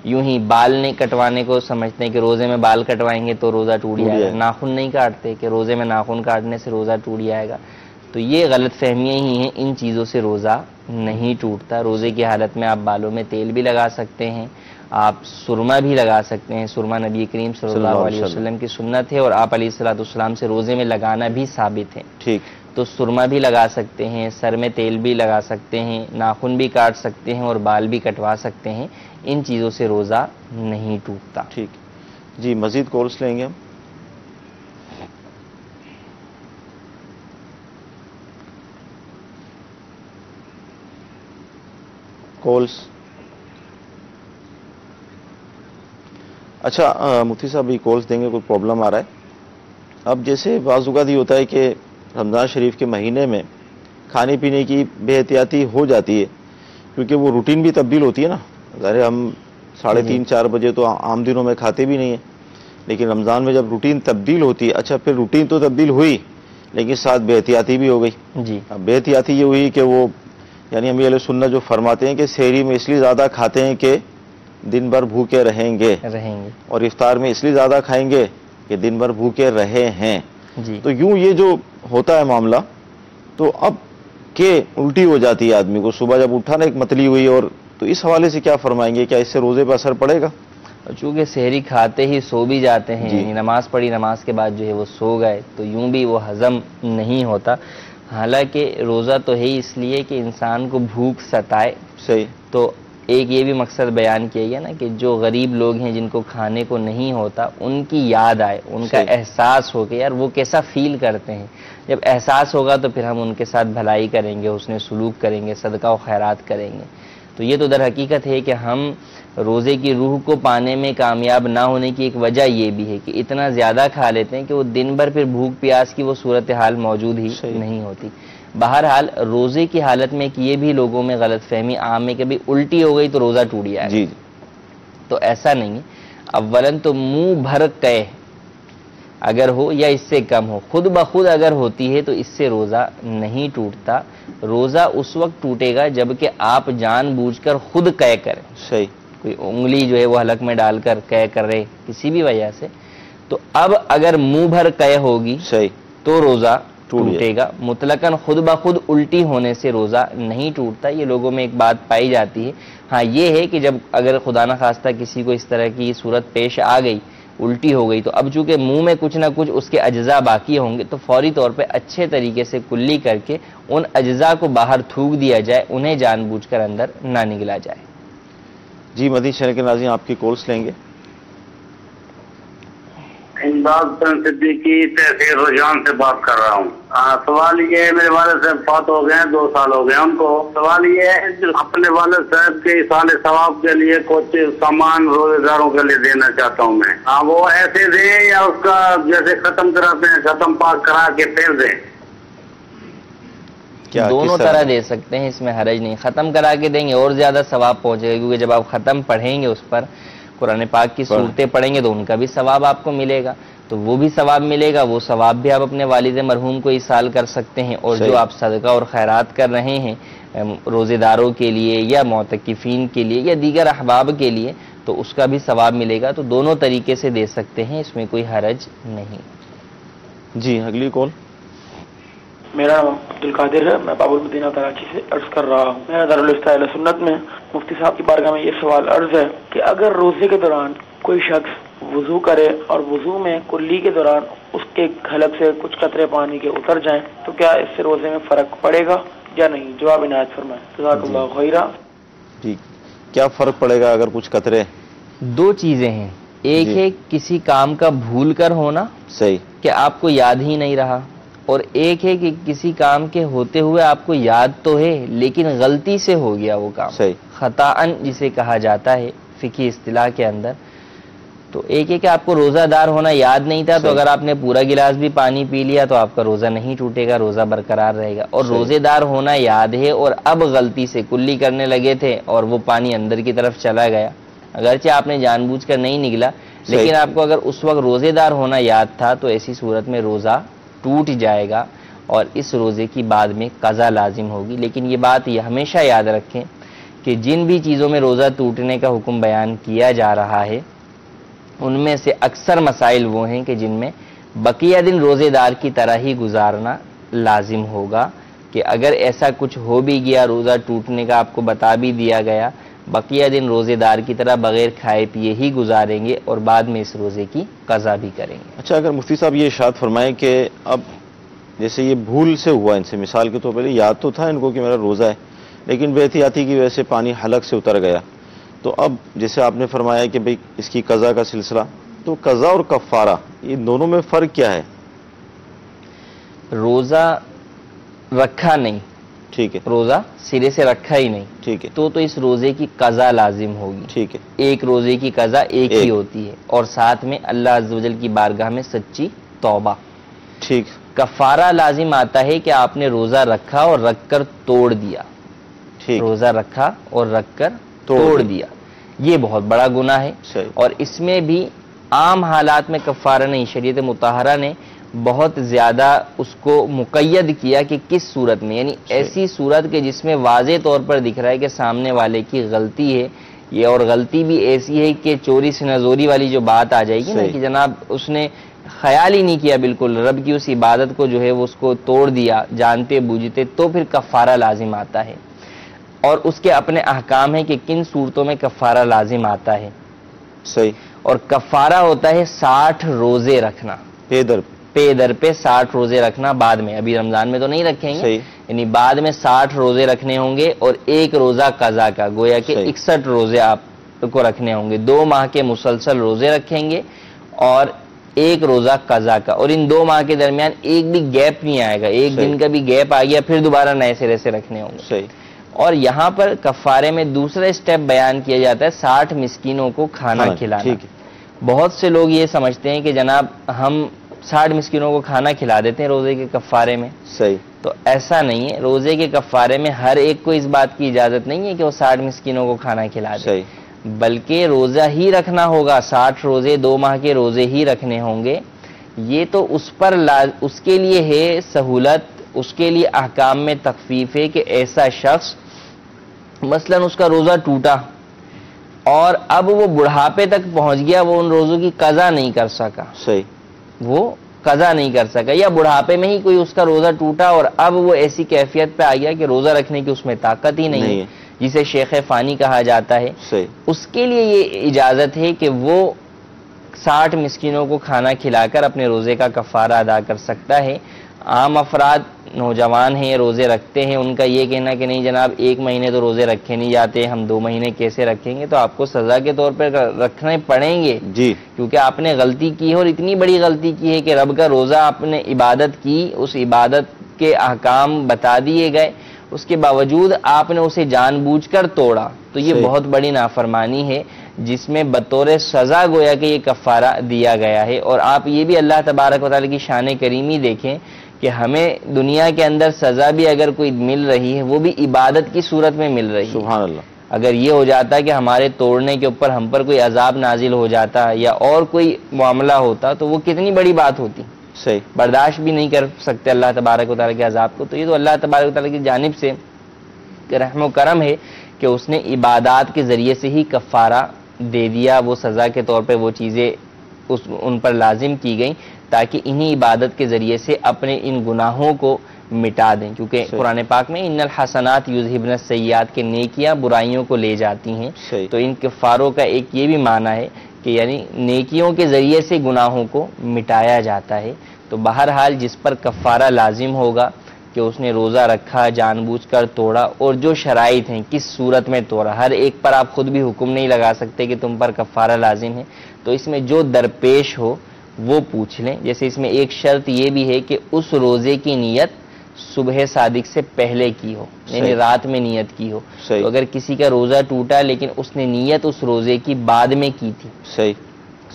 یوں ہی بال نہیں کٹوانے کو سمجھتے ہیں کہ روزے میں بال کٹوائیں گے تو روزہ ٹوٹ جائے گا، ناخن نہیں کاٹتے کہ روزے میں ناخن کاٹنے سے روزہ ٹوٹ جائے گا، تو یہ غلط فہمیاں ہی ہیں، ان چیزوں سے روزہ نہیں ٹوٹتا۔ روزے کی حالت میں آپ بالوں میں تیل بھی لگا سکتے ہیں، آپ سرما بھی لگا سکتے ہیں، سرما نبی کریم صلی اللہ علیہ وسلم کی سنت ہے، اور آپ علیہ الصلوۃ والسلام سے روزے میں لگانا بھی ثابت ہے، ٹھیک، تو سرما بھی لگا سکتے ہیں، سر میں تیل بھی لگا سکتے ہیں، ناخن بھی کاٹ سکتے ہیں اور بال بھی کٹوا سکتے ہیں، ان چیزوں سے روزہ نہیں ٹوٹتا۔ ٹھیک جی، مزید کالس لیں گے ہم۔ کالس، اچھا مفتی صاحب یہ کالس دیں گے، کوئی پرابلم آ رہا ہے؟ اب جیسے بعض اوقات یہ ہوتا ہے کہ رمضان شریف کے مہینے میں کھانے پینے کی بے احتیاطی ہو جاتی ہے، کیونکہ وہ روٹین بھی تبدیل ہوتی ہے نا، ظاہر ہم 3:30 4 بجے تو عام دنوں میں کھاتے بھی نہیں ہیں، لیکن رمضان میں جب روٹین تبدیل ہوتی ہے، اچھا پھر روٹین تو تبدیل ہوئی لیکن ساتھ بے احتیاطی بھی ہو گئی جی۔ اب بے احتیاطی یہ ہوئی کہ وہ یعنی ہم اہل سنت جو فرماتے ہیں کہ سحری میں اس لیے زیادہ کھاتے ہیں کہ دن بھر بھوکے رہیں گے، اور افطار میں اس لیے زیادہ کھائیں گے کہ دن بھر بھوکے رہے ہیں جی۔ تو یوں یہ جو ہوتا ہے معاملہ، تو اب کہ الٹی ہو جاتی ہے آدمی کو، صبح جب اٹھا نا ایک متلی ہوئی، اور تو اس حوالے سے کیا فرمائیں گے، کیا اس سے روزے پہ اثر پڑے گا؟ اور چونکہ سحری کھاتے ہی سو بھی جاتے ہیں، جی، یعنی نماز پڑھی، نماز کے بعد جو ہے وہ سو گئے، تو یوں بھی وہ ہضم نہیں ہوتا۔ حالانکہ روزہ تو ہے اس لیے کہ انسان کو بھوک ستائے، صحیح، تو ایک یہ بھی مقصد بیان کیا گیا نا کہ جو غریب لوگ ہیں جن کو کھانے کو نہیں ہوتا، ان کی یاد آئے، ان کا صحیح، احساس ہو کہ یار وہ کیسا فیل کرتے ہیں۔ جب احساس ہوگا تو پھر ہم ان کے ساتھ بھلائی کریں گے، حسن سلوک کریں گے، صدقہ و خیرات کریں گے۔ تو یہ تو در حقیقت ہے کہ ہم روزے کی روح کو پانے میں کامیاب نہ ہونے کی ایک وجہ یہ بھی ہے کہ اتنا زیادہ کھا لیتے ہیں کہ وہ دن بھر پھر بھوک پیاس کی وہ صورتحال موجود ہی صحیح، نہیں ہوتی۔ بہرحال روزے کی حالت میں کہ یہ بھی لوگوں میں غلط فہمی عام ہے کہ بھی الٹی ہو گئی تو روزہ ٹوٹ جائے گا، جی، تو ایسا نہیں ہے۔ اولاً تو منہ بھر قے اگر ہو یا اس سے کم ہو، خود بخود اگر ہوتی ہے تو اس سے روزہ نہیں ٹوٹتا۔ روزہ اس وقت ٹوٹے گا جبکہ آپ جان بوجھ کر خود قے کریں، صحیح، کوئی انگلی جو ہے وہ حلق میں ڈال کر قے کر رہے کسی بھی وجہ سے، تو اب اگر منہ بھر قے ہوگی صحیح، تو روزہ ٹوٹ ٹوٹے گا۔ مطلقاً خود بخود الٹی ہونے سے روزہ نہیں ٹوٹتا، یہ لوگوں میں ایک بات پائی جاتی ہے۔ ہاں یہ ہے کہ جب اگر خدا نخواستہ کسی کو اس طرح کی صورت پیش آ گئی، الٹی ہو گئی، تو اب چونکہ منہ میں کچھ نہ کچھ اس کے اجزاء باقی ہوں گے تو فوری طور پہ اچھے طریقے سے کلی کر کے ان اجزاء کو باہر تھوک دیا جائے، انہیں جان بوجھ کر اندر نہ نگلا جائے۔ جی، مدنی چینل کے ناظرین آپ کی کالس لیں گے۔ امداد صدیقی تحصیل رجحان سے بات کر رہا ہوں۔ سوال یہ ہے، میرے والد صاحب فوت ہو گئے ہیں، 2 سال ہو گئے ان کو۔ سوال یہ ہے، اپنے والد صاحب کے ایصال ثواب کے لیے کچھ سامان روزے داروں کے لیے دینا چاہتا ہوں میں۔ وہ ایسے دیں یا اس کا جیسے ختم کراتے ہیں ختم پاک کرا کے پھر دیں؟ دونوں طرح دے سکتے ہیں، اس میں حرج نہیں۔ ختم کرا کے دیں گے اور زیادہ ثواب پہنچے گا، کیونکہ جب آپ ختم پڑھیں گے اس پر، قرآن پاک کی صورتیں پڑھیں گے تو ان کا بھی ثواب آپ کو ملے گا، تو وہ بھی ثواب ملے گا، وہ ثواب بھی آپ اپنے والد مرحوم کو ایصال کر سکتے ہیں، اور جو آپ صدقہ اور خیرات کر رہے ہیں روزے داروں کے لیے یا معتکفین کے لیے یا دیگر احباب کے لیے، تو اس کا بھی ثواب ملے گا۔ تو دونوں طریقے سے دے سکتے ہیں، اس میں کوئی حرج نہیں۔ جی، اگلی کال۔ میرا نام عبدالقادر ہے، میں باب المدینہ کراچی سے عرض کر رہا ہوں۔ میرا دارالفتہ اہل سنت میں مفتی صاحب کی بارگاہ میں یہ سوال عرض ہے کہ اگر روزے کے دوران کوئی شخص وضو کرے اور وضو میں کلی کے دوران اس کے حلق سے کچھ قطرے پانی کے اتر جائیں تو کیا اس سے روزے میں فرق پڑے گا یا نہیں؟ جواب عنایت فرمائیں، جزاک اللہ خیرہ۔ جی، کیا فرق پڑے گا اگر کچھ قطرے؟ دو چیزیں ہیں، ایک ہے کسی کام کا بھول کر ہونا، صحیح، کہ آپ کو یاد ہی نہیں رہا، اور ایک ہے کہ کسی کام کے ہوتے ہوئے آپ کو یاد تو ہے لیکن غلطی سے ہو گیا وہ کام، صحیح، خطاً جسے کہا جاتا ہے فقہی اصطلاح کے اندر۔ تو ایک ہے کہ آپ کو روزہ دار ہونا یاد نہیں تھا، تو اگر آپ نے پورا گلاس بھی پانی پی لیا تو آپ کا روزہ نہیں ٹوٹے گا، روزہ برقرار رہے گا۔ اور روزے دار ہونا یاد ہے اور اب غلطی سے کلی کرنے لگے تھے اور وہ پانی اندر کی طرف چلا گیا، اگرچہ آپ نے جان بوجھ کر نہیں نگلا، لیکن آپ کو اگر اس وقت روزے دار ہونا یاد تھا تو ایسی صورت میں روزہ ٹوٹ جائے گا اور اس روزے کی بعد میں قضا لازم ہوگی۔ لیکن یہ بات یہ ہمیشہ یاد رکھیں کہ جن بھی چیزوں میں روزہ ٹوٹنے کا حکم بیان کیا جا رہا ہے ان میں سے اکثر مسائل وہ ہیں کہ جن میں بقیہ دن روزے دار کی طرح ہی گزارنا لازم ہوگا، کہ اگر ایسا کچھ ہو بھی گیا، روزہ ٹوٹنے کا آپ کو بتا بھی دیا گیا، بقیہ دن روزے دار کی طرح بغیر کھائے پیے ہی گزاریں گے اور بعد میں اس روزے کی قضا بھی کریں گے۔ اچھا، اگر مفتی صاحب یہ ارشاد فرمائیں کہ اب جیسے یہ بھول سے ہوا ان سے، مثال کے طور پر یاد تو تھا ان کو کہ میرا روزہ ہے لیکن بے احتیاطی کی وجہ سے پانی حلق سے اتر گیا، تو اب جیسے آپ نے فرمایا کہ بھئی اس کی قضا کا سلسلہ، تو قضا اور کفارہ یہ دونوں میں فرق کیا ہے؟ روزہ رکھا نہیں، ٹھیک ہے، روزہ سرے سے رکھا ہی نہیں، ٹھیک ہے، تو اس روزے کی قضا لازم ہوگی۔ ٹھیک ہے، ایک روزے کی قضا ایک ہی ہوتی ہے، اور ساتھ میں اللہ عز و جل کی بارگاہ میں سچی توبہ۔ ٹھیک، کفارہ لازم آتا ہے کہ آپ نے روزہ رکھا اور رکھ کر توڑ دیا، ٹھیک، روزہ رکھا اور رکھ کر توڑ دیا، یہ بہت بڑا گناہ ہے، صحیح، اور اس میں بھی عام حالات میں کفارہ نہیں، شریعت مطہرہ نے بہت زیادہ اس کو مقید کیا کہ کس صورت میں، یعنی ایسی صورت کہ جس میں واضح طور پر دکھ رہا ہے کہ سامنے والے کی غلطی ہے، یہ اور غلطی بھی ایسی ہے کہ چوری سے نزوری والی جو بات آ جائے گی نا، کہ جناب اس نے خیال ہی نہیں کیا بالکل، رب کی اس عبادت کو جو ہے وہ اس کو توڑ دیا جانتے بوجھتے، تو پھر کفارہ لازم آتا ہے، اور اس کے اپنے احکام ہیں کہ کن صورتوں میں کفارہ لازم آتا ہے۔ صحیح. اور کفارہ ہوتا ہے 60 روزے رکھنا، پے در پہ 60 روزے رکھنا بعد میں، ابھی رمضان میں تو نہیں رکھیں گے، صحیح. یعنی بعد میں 60 روزے رکھنے ہوں گے، اور ایک روزہ قضا کا، گویا کہ 61 روزے آپ کو رکھنے ہوں گے. 2 ماہ کے مسلسل روزے رکھیں گے اور ایک روزہ قضا کا، اور ان 2 ماہ کے درمیان ایک بھی گیپ نہیں آئے گا، ایک دن کا بھی گیپ آ گیا پھر دوبارہ نئے سرے سے رکھنے ہوں گے. صحیح. اور یہاں پر کفارے میں دوسرا اسٹیپ بیان کیا جاتا ہے 60 مسکینوں کو کھانا کھلانا. بہت سے لوگ یہ سمجھتے ہیں کہ جناب ہم 60 مسکینوں کو کھانا کھلا دیتے ہیں روزے کے کفارے میں. صحیح. تو ایسا نہیں ہے، روزے کے کفارے میں ہر ایک کو اس بات کی اجازت نہیں ہے کہ وہ 60 مسکینوں کو کھانا کھلا دے. صحیح. بلکہ روزہ ہی رکھنا ہوگا، 60 روزے 2 ماہ کے روزے ہی رکھنے ہوں گے. یہ تو اس کے لیے ہے سہولت، اس کے لیے احکام میں تخفیف ہے کہ ایسا شخص مثلا اس کا روزہ ٹوٹا اور اب وہ بڑھاپے تک پہنچ گیا، وہ ان روزوں کی قضا نہیں کر سکا. صحیح. وہ قضا نہیں کر سکا، یا بڑھاپے میں ہی کوئی اس کا روزہ ٹوٹا اور اب وہ ایسی کیفیت پہ آ گیا کہ روزہ رکھنے کی اس میں طاقت ہی نہیں ہے، جسے شیخ فانی کہا جاتا ہے. صحیح. اس کے لیے یہ اجازت ہے کہ وہ 60 مسکینوں کو کھانا کھلا کر اپنے روزے کا کفارہ ادا کر سکتا ہے. عام افراد نوجوان ہیں، روزے رکھتے ہیں، ان کا یہ کہنا کہ نہیں جناب 1 مہینے تو روزے رکھے نہیں جاتے، ہم 2 مہینے کیسے رکھیں گے؟ تو آپ کو سزا کے طور پر رکھنے پڑیں گے جی، کیونکہ آپ نے غلطی کی ہے، اور اتنی بڑی غلطی کی ہے کہ رب کا روزہ آپ نے عبادت کی، اس عبادت کے احکام بتا دیے گئے، اس کے باوجود آپ نے اسے جان بوجھ کر توڑا. تو یہ بہت بڑی نافرمانی ہے جس میں بطور سزا گویا کہ یہ کفارہ دیا گیا ہے. اور آپ یہ بھی اللہ تبارک و تعالیٰ کی شان کریمی دیکھیں کہ ہمیں دنیا کے اندر سزا بھی اگر کوئی مل رہی ہے وہ بھی عبادت کی صورت میں مل رہی ہے. سبحان اللہ. اگر یہ ہو جاتا کہ ہمارے توڑنے کے اوپر ہم پر کوئی عذاب نازل ہو جاتا یا اور کوئی معاملہ ہوتا تو وہ کتنی بڑی بات ہوتی. صحیح. برداشت بھی نہیں کر سکتے اللہ تبارک و تعالیٰ کے عذاب کو. تو یہ تو اللہ تبارک و تعالیٰ کی جانب سے رحم و کرم ہے کہ اس نے عبادات کے ذریعے سے ہی کفارہ دے دیا، وہ سزا کے طور پہ وہ چیزیں ان پر لازم کی گئیں تاکہ انہی عبادت کے ذریعے سے اپنے ان گناہوں کو مٹا دیں. کیونکہ قرآن پاک میں ان الحسنات یذہبن السیئات کے نیکیاں برائیوں کو لے جاتی ہیں. تو ان کفاروں کا ایک یہ بھی معنی ہے کہ یعنی نیکیوں کے ذریعے سے گناہوں کو مٹایا جاتا ہے. تو بہرحال جس پر کفارہ لازم ہوگا کہ اس نے روزہ رکھا، جان بوجھ کر توڑا، اور جو شرائط ہیں کس صورت میں توڑا، ہر ایک پر آپ خود بھی حکم نہیں لگا سکتے کہ تم پر کفارہ لازم ہے. تو اس میں جو درپیش ہو وہ پوچھ لیں. جیسے اس میں ایک شرط یہ بھی ہے کہ اس روزے کی نیت صبح صادق سے پہلے کی ہو، یعنی رات میں نیت کی ہو. تو اگر کسی کا روزہ ٹوٹا لیکن اس نے نیت اس روزے کی بعد میں کی تھی،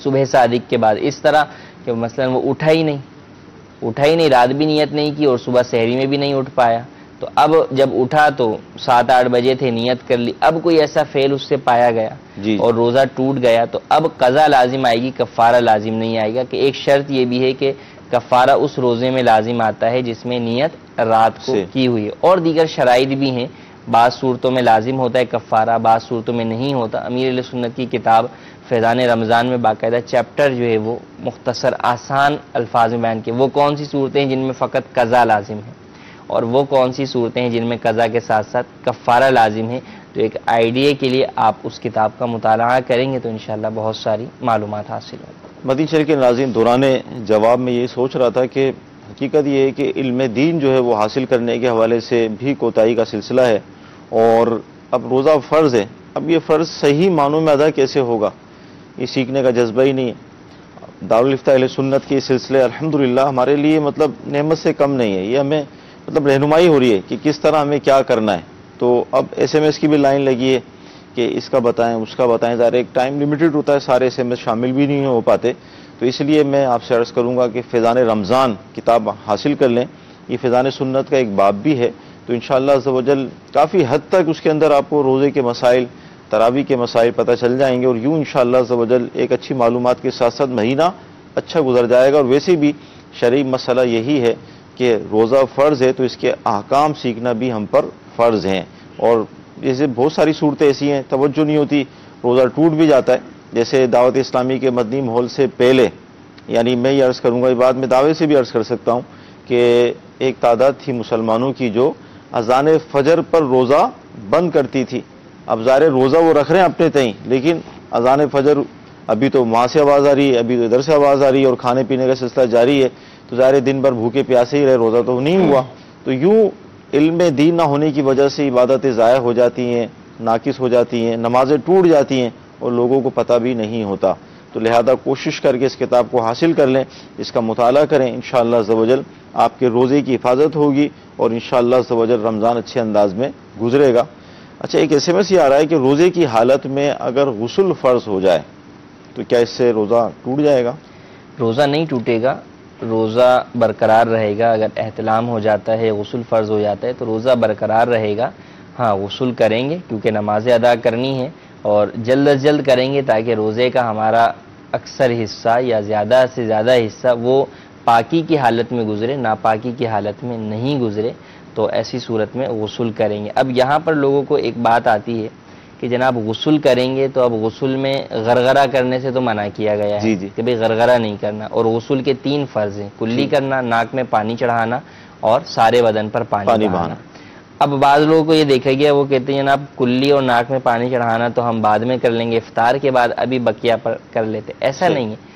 صبح صادق کے بعد، اس طرح کہ مثلا وہ اٹھا ہی نہیں، رات بھی نیت نہیں کی اور صبح سحری میں بھی نہیں اٹھ پایا، تو اب جب اٹھا تو 7-8 بجے تھے، نیت کر لی، اب کوئی ایسا فعل اس سے پایا گیا اور روزہ ٹوٹ گیا، تو اب قضا لازم آئے گی، کفارہ لازم نہیں آئے گا. کہ ایک شرط یہ بھی ہے کہ کفارہ اس روزے میں لازم آتا ہے جس میں نیت رات کو کی ہوئی ہے. اور دیگر شرائط بھی ہیں، بعض صورتوں میں لازم ہوتا ہے کفارہ، بعض صورتوں میں نہیں ہوتا. امیر اہل سنت کی کتاب فیضان رمضان میں باقاعدہ چیپٹر جو ہے وہ مختصر آسان الفاظ میں بیان کیے، وہ کون سی صورتیں ہیں جن میں فقط قضا لازم ہے اور وہ کون سی صورتیں ہیں جن میں قضا کے ساتھ ساتھ کفارہ لازم ہے. تو ایک آئیڈیا کے لیے آپ اس کتاب کا مطالعہ کریں گے تو انشاءاللہ بہت ساری معلومات حاصل ہوں. مدنی چینل کے ناظرین، دوران جواب میں یہ سوچ رہا تھا کہ حقیقت یہ ہے کہ علم دین جو ہے وہ حاصل کرنے کے حوالے سے بھی کوتاہی کا سلسلہ ہے، اور اب روزہ فرض ہے، اب یہ فرض صحیح معنوں میں ادا کیسے ہوگا، یہ سیکھنے کا جذبہ ہی نہیں ہے. دارالفتہ اہل سنت کے سلسلے الحمدللہ ہمارے لیے مطلب نعمت سے کم نہیں ہے، یہ ہمیں مطلب رہنمائی ہو رہی ہے کہ کس طرح ہمیں کیا کرنا ہے. تو اب SMS کی بھی لائن لگی ہے کہ اس کا بتائیں اس کا بتائیں، ظاہر ایک ٹائم لمیٹڈ ہوتا ہے، سارے SMS شامل بھی نہیں ہو پاتے. تو اس لیے میں آپ سے عرض کروں گا کہ فیضان رمضان کتاب حاصل کر لیں، یہ فیضان سنت کا ایک باب بھی ہے. تو انشاءاللہ عز و جل کافی حد تک اس کے اندر آپ کو روزے کے مسائل، تراویح کے مسائل پتہ چل جائیں گے، اور یوں انشاءاللہ عز و جل ایک اچھی معلومات کے ساتھ ساتھ مہینہ اچھا گزر جائے گا. اور ویسے بھی شرعی مسئلہ یہی ہے کہ روزہ فرض ہے تو اس کے احکام سیکھنا بھی ہم پر فرض ہیں. اور جیسے بہت ساری صورتیں ایسی ہیں توجہ نہیں ہوتی، روزہ ٹوٹ بھی جاتا ہے. جیسے دعوت اسلامی کے مدنی ماحول سے پہلے، یعنی میں یہ عرض کروں گا، یہ بات میں دعوے سے بھی عرض کر سکتا ہوں کہ ایک تعداد تھی مسلمانوں کی جو اذان فجر پر روزہ بند کرتی تھی. اب ظاہر روزہ وہ رکھ رہے ہیں اپنے تئیں، لیکن اذان فجر ابھی تو وہاں سے آواز آ رہی ہے، ابھی تو ادھر سے آواز آ رہی ہے، اور کھانے پینے کا سلسلہ جاری ہے، تو ظاہر دن بھر بھوکے پیاسے ہی رہے، روزہ تو نہیں ہوا. تو یوں علم دین نہ ہونے کی وجہ سے عبادتیں ضائع ہو جاتی ہیں، ناقص ہو جاتی ہیں، نمازیں ٹوٹ جاتی ہیں اور لوگوں کو پتہ بھی نہیں ہوتا. تو لہذا کوشش کر کے اس کتاب کو حاصل کر لیں، اس کا مطالعہ کریں، انشاءاللہ عز و جل آپ کے روزے کی حفاظت ہوگی اور انشاءاللہ عز و جل رمضان اچھے انداز میں گزرے گا. اچھا، ایک SMS یہ آ رہا ہے کہ روزے کی حالت میں اگر غسل فرض ہو جائے تو کیا اس سے روزہ ٹوٹ جائے گا؟ روزہ نہیں ٹوٹے گا، روزہ برقرار رہے گا. اگر احتلام ہو جاتا ہے، غسل فرض ہو جاتا ہے تو روزہ برقرار رہے گا. ہاں، غسل کریں گے کیونکہ نمازیں ادا کرنی ہے، اور جلد از جلد کریں گے تاکہ روزے کا ہمارا اکثر حصہ یا زیادہ سے زیادہ حصہ وہ پاکی کی حالت میں گزرے، ناپاکی کی حالت میں نہیں گزرے. تو ایسی صورت میں غسل کریں گے. اب یہاں پر لوگوں کو ایک بات آتی ہے کہ جناب غسل کریں گے تو اب غسل میں غرغرہ کرنے سے تو منع کیا گیا ہے کہ بھئی غرغرہ نہیں کرنا، اور غسل کے 3 فرض ہیں، کلی کرنا، ناک میں پانی چڑھانا اور سارے بدن پر پانی بہانا. اب بعض لوگوں کو یہ دیکھا گیا، وہ کہتے ہیں جناب کلی اور ناک میں پانی چڑھانا تو ہم بعد میں کر لیں گے، افطار کے بعد، ابھی بقیہ پر کر لیتے. ایسا نہیں ہے،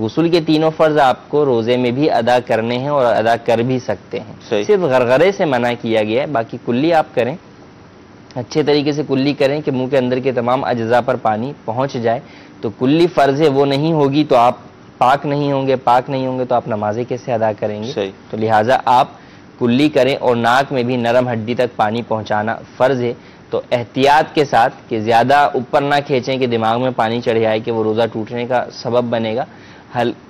غسل کے 3 فرض آپ کو روزے میں بھی ادا کرنے ہیں اور ادا کر بھی سکتے ہیں. صرف غرغرے سے منع کیا گیا ہے، باقی کلی آپ کریں، اچھے طریقے سے کلی کریں کہ منہ کے اندر کے تمام اجزاء پر پانی پہنچ جائے. تو کلی فرض ہے وہ نہیں ہوگی تو آپ پاک نہیں ہوں گے تو آپ نمازیں کیسے ادا کریں گے؟ تو لہٰذا آپ کلی کریں، اور ناک میں بھی نرم ہڈی تک پانی پہنچانا فرض ہے. تو احتیاط کے ساتھ کہ زیادہ اوپر نہ کھینچیں کہ دماغ میں پانی چڑھ جائے کہ وہ روزہ ٹوٹنے کا سبب بنے گا.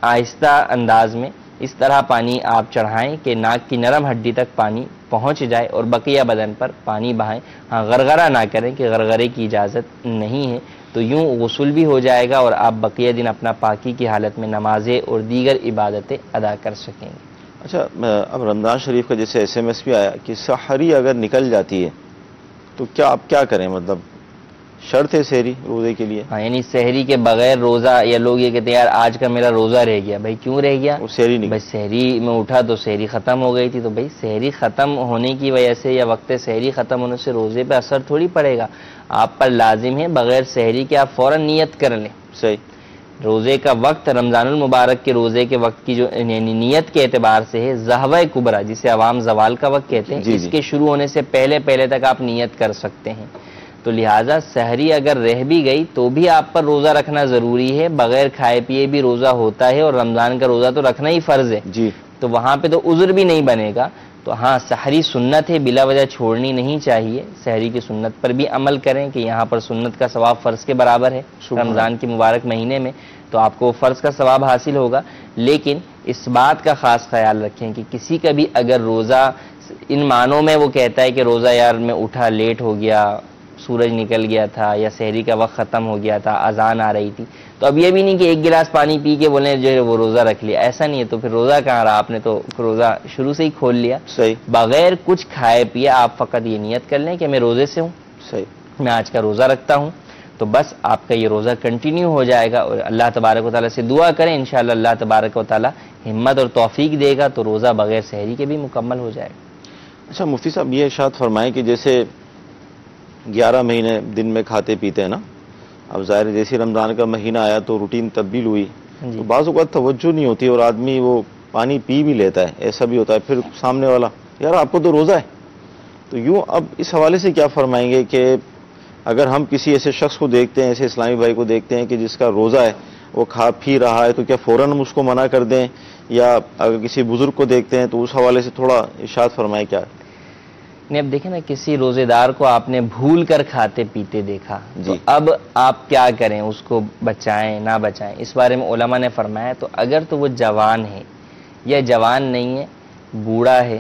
آہستہ انداز میں اس طرح پانی آپ چڑھائیں کہ ناک کی نرم ہڈی تک پانی پہنچ جائے اور بقیہ بدن پر پانی بہائیں. ہاں، غرغرہ نہ کریں کہ غرغرے کی اجازت نہیں ہے. تو یوں غسل بھی ہو جائے گا اور آپ بقیہ دن اپنا پاکی کی حالت میں نمازیں اور دیگر عبادتیں ادا کر سکیں گے. اچھا، اب رمضان شریف کا جیسے SMS بھی آیا کہ سحری اگر نکل جاتی ہے تو کیا آپ کیا کریں؟ مطلب شرط ہے سحری روزے کے لیے؟ ہاں، یعنی سحری کے بغیر روزہ، یا لوگ یہ کہتے ہیں یار آج کا میرا روزہ رہ گیا. بھائی کیوں رہ گیا؟ سحری نہیں، بھائی سحری میں اٹھا تو سحری ختم ہو گئی تھی. تو بھائی سحری ختم ہونے کی وجہ سے یا وقت سحری ختم ہونے سے روزے پہ اثر تھوڑی پڑے گا. آپ پر لازم ہے بغیر سحری کے آپ فوراً نیت کر لیں. صحیح. روزے کا وقت رمضان المبارک کے روزے کے وقت کی جو یعنی نیت کے اعتبار سے ہے ضحوہ کبریٰ، جسے عوام زوال کا وقت کہتے ہیں، اس کے شروع ہونے سے پہلے تک آپ نیت کر سکتے ہیں. تو لہٰذا سحری اگر رہ بھی گئی تو بھی آپ پر روزہ رکھنا ضروری ہے. بغیر کھائے پیے بھی روزہ ہوتا ہے، اور رمضان کا روزہ تو رکھنا ہی فرض ہے. تو وہاں پہ تو عذر بھی نہیں بنے گا. تو ہاں، سحری سنت ہے، بلا وجہ چھوڑنی نہیں چاہیے. سحری کی سنت پر بھی عمل کریں کہ یہاں پر سنت کا ثواب فرض کے برابر ہے رمضان کے مبارک مہینے میں، تو آپ کو فرض کا ثواب حاصل ہوگا. لیکن اس بات کا خاص خیال رکھیں کہ کسی کا بھی اگر روزہ ان معنوں میں وہ کہتا ہے کہ روزہ یار میں اٹھا لیٹ ہو گیا، سورج نکل گیا تھا، یا سحری کا وقت ختم ہو گیا تھا، اذان آ رہی تھی، تو اب یہ بھی نہیں کہ 1 گلاس پانی پی کے بولیں جو ہے وہ روزہ رکھ لیا. ایسا نہیں ہے. تو پھر روزہ کہاں رہا؟ آپ نے تو روزہ شروع سے ہی کھول لیا. صحیح. بغیر کچھ کھائے پیے آپ فقط یہ نیت کر لیں کہ میں روزے سے ہوں. صحیح. میں آج کا روزہ رکھتا ہوں. تو بس آپ کا یہ روزہ کنٹینیو ہو جائے گا. اور اللہ تبارک و تعالیٰ سے دعا کریں، انشاءاللہ اللہ تبارک و تعالیٰ ہمت اور توفیق دے گا تو روزہ بغیر سحری کے بھی مکمل ہو جائے گا. اچھا مفتی صاحب، یہ ارشاد فرمائیں کہ جیسے 11 مہینے دن میں کھاتے پیتے ہیں نا، اب ظاہر جیسے رمضان کا مہینہ آیا تو روٹین تبدیل ہوئی، تو بعض اوقات توجہ نہیں ہوتی اور آدمی وہ پانی پی بھی لیتا ہے، ایسا بھی ہوتا ہے. پھر سامنے والا یار آپ کو تو روزہ ہے. تو یوں اب اس حوالے سے کیا فرمائیں گے کہ اگر ہم کسی ایسے شخص کو دیکھتے ہیں، ایسے اسلامی بھائی کو دیکھتے ہیں کہ جس کا روزہ ہے، وہ کھا پی رہا ہے، تو کیا فوراً ہم اس کو منع کر دیں؟ یا اگر کسی بزرگ کو دیکھتے ہیں تو اس حوالے سے تھوڑا ارشاد فرمائیں کیا؟ نہیں، اب دیکھیں نا، کسی روزے دار کو آپ نے بھول کر کھاتے پیتے دیکھا، تو اب آپ کیا کریں؟ اس کو بچائیں نہ بچائیں؟ اس بارے میں علماء نے فرمایا تو اگر تو وہ جوان ہے یا جوان نہیں ہے، بوڑھا ہے،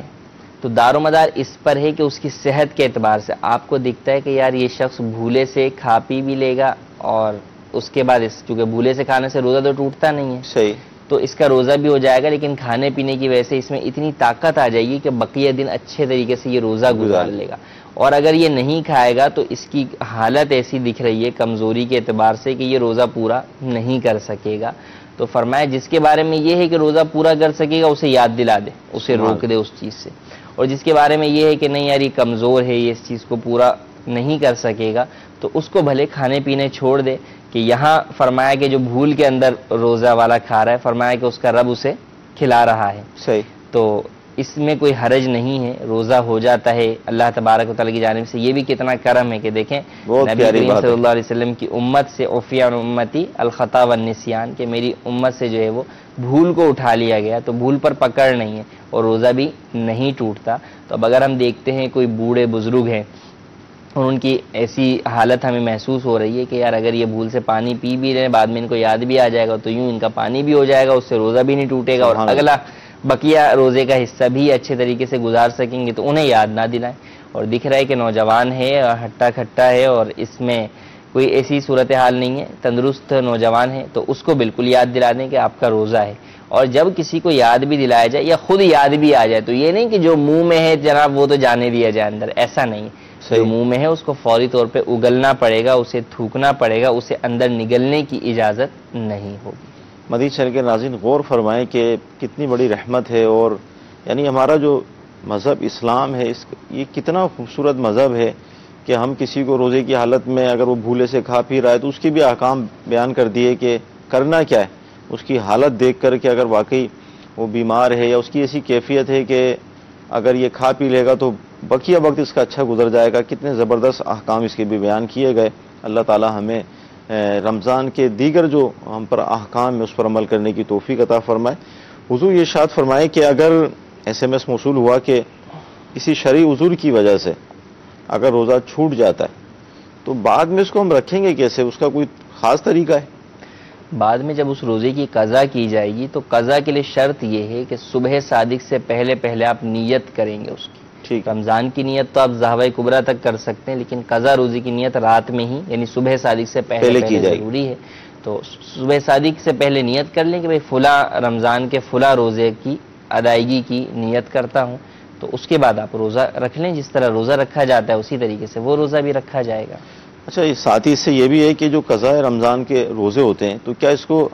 تو دار و مدار اس پر ہے کہ اس کی صحت کے اعتبار سے آپ کو دکھتا ہے کہ یار یہ شخص بھولے سے کھا پی بھی لے گا، اور اس کے بعد چونکہ بھولے سے کھانے سے روزہ تو ٹوٹتا نہیں ہے، صحیح، تو اس کا روزہ بھی ہو جائے گا. لیکن کھانے پینے کی وجہ سے اس میں اتنی طاقت آ جائے گی کہ بقیہ دن اچھے طریقے سے یہ روزہ گزار لے گا. اور اگر یہ نہیں کھائے گا تو اس کی حالت ایسی دکھ رہی ہے کمزوری کے اعتبار سے کہ یہ روزہ پورا نہیں کر سکے گا. تو فرمایا جس کے بارے میں یہ ہے کہ روزہ پورا کر سکے گا اسے یاد دلا دے، اسے روک دے اس چیز سے. اور جس کے بارے میں یہ ہے کہ نہیں یار یہ کمزور ہے، یہ اس چیز کو پورا نہیں کر سکے گا تو اس کو بھلے کھانے پینے چھوڑ دے، کہ یہاں فرمایا کہ جو بھول کے اندر روزہ والا کھا رہا ہے، فرمایا کہ اس کا رب اسے کھلا رہا ہے، صحیح، تو اس میں کوئی حرج نہیں ہے، روزہ ہو جاتا ہے اللہ تبارک و تعالیٰ کی جانب سے۔ یہ بھی کتنا کرم ہے کہ دیکھیں نبی کریم صلی اللہ علیہ وسلم کی امت سے عفی عن امتی الخطا والنسیان، کہ میری امت سے جو ہے وہ بھول کو اٹھا لیا گیا، تو بھول پر پکڑ نہیں ہے اور روزہ بھی نہیں ٹوٹتا۔ تو اب اگر ہم دیکھتے ہیں کوئی بوڑھے بزرگ ہیں اور ان کی ایسی حالت ہمیں محسوس ہو رہی ہے کہ یار اگر یہ بھول سے پانی پی بھی رہے ہیں، بعد میں ان کو یاد بھی آ جائے گا تو یوں ان کا پانی بھی ہو جائے گا، اس سے روزہ بھی نہیں ٹوٹے گا، اور اگلا بقیہ روزے کا حصہ بھی اچھے طریقے سے گزار سکیں گے، تو انہیں یاد نہ دلائیں۔ اور دکھ رہا ہے کہ نوجوان ہے اور ہٹا کھٹا ہے اور اس میں کوئی ایسی صورتحال نہیں ہے، تندرست نوجوان ہے، تو اس کو بالکل یاد دلا دیں کہ آپ کا روزہ ہے۔ اور جب کسی کو یاد بھی دلایا جائے یا خود یاد بھی آ جائے تو یہ نہیں کہ جو منہ میں ہے جناب وہ تو جانے دیا جائے اندر، ایسا نہیں ہے۔ جو منہ میں ہے اس کو فوری طور پہ اگلنا پڑے گا، اسے تھوکنا پڑے گا، اسے اندر نگلنے کی اجازت نہیں ہوگی۔ مدینہ شریف کے ناظرین غور فرمائیں کہ کتنی بڑی رحمت ہے، اور یعنی ہمارا جو مذہب اسلام ہے یہ کتنا خوبصورت مذہب ہے کہ ہم کسی کو روزے کی حالت میں اگر وہ بھولے سے کھا پی رہا ہے تو اس کے بھی احکام بیان کر دیے کہ کرنا کیا ہے، اس کی حالت دیکھ کر کہ اگر واقعی وہ بیمار ہے یا اس کی ایسی کیفیت ہے کہ اگر یہ کھا پی لے گا تو بقیہ وقت اس کا اچھا گزر جائے گا، کتنے زبردست احکام اس کے بھی بیان کیے گئے۔ اللہ تعالی ہمیں رمضان کے دیگر جو ہم پر احکام میں اس پر عمل کرنے کی توفیق عطا فرمائے۔ حضور یہ ارشاد فرمائے کہ اگر SMS موصول ہوا کہ کسی شرعی عذر کی وجہ سے اگر روزہ چھوٹ جاتا ہے تو بعد میں اس کو ہم رکھیں گے کیسے، اس کا کوئی خاص طریقہ ہے؟ بعد میں جب اس روزے کی قضا کی جائے گی تو قضا کے لیے شرط یہ ہے کہ صبح صادق سے پہلے آپ نیت کریں گے اس کی۔ ٹھیک، رمضان کی نیت تو آپ ظہوہ کبریٰ تک کر سکتے ہیں، لیکن قضا روزے کی نیت رات میں ہی یعنی صبح صادق سے پہلے کی جائے ضروری ہے۔ تو صبح صادق سے پہلے نیت کر لیں کہ بھئی فلاں رمضان کے فلاں روزے کی ادائیگی کی نیت کرتا ہوں، تو اس کے بعد آپ روزہ رکھ لیں، جس طرح روزہ رکھا جاتا ہے اسی طریقے سے وہ روزہ بھی رکھا جائے گا۔ اچھا، ساتھ ہی اس سے یہ بھی ہے کہ جو قضاء رمضان کے روزے ہوتے ہیں تو کیا اس کو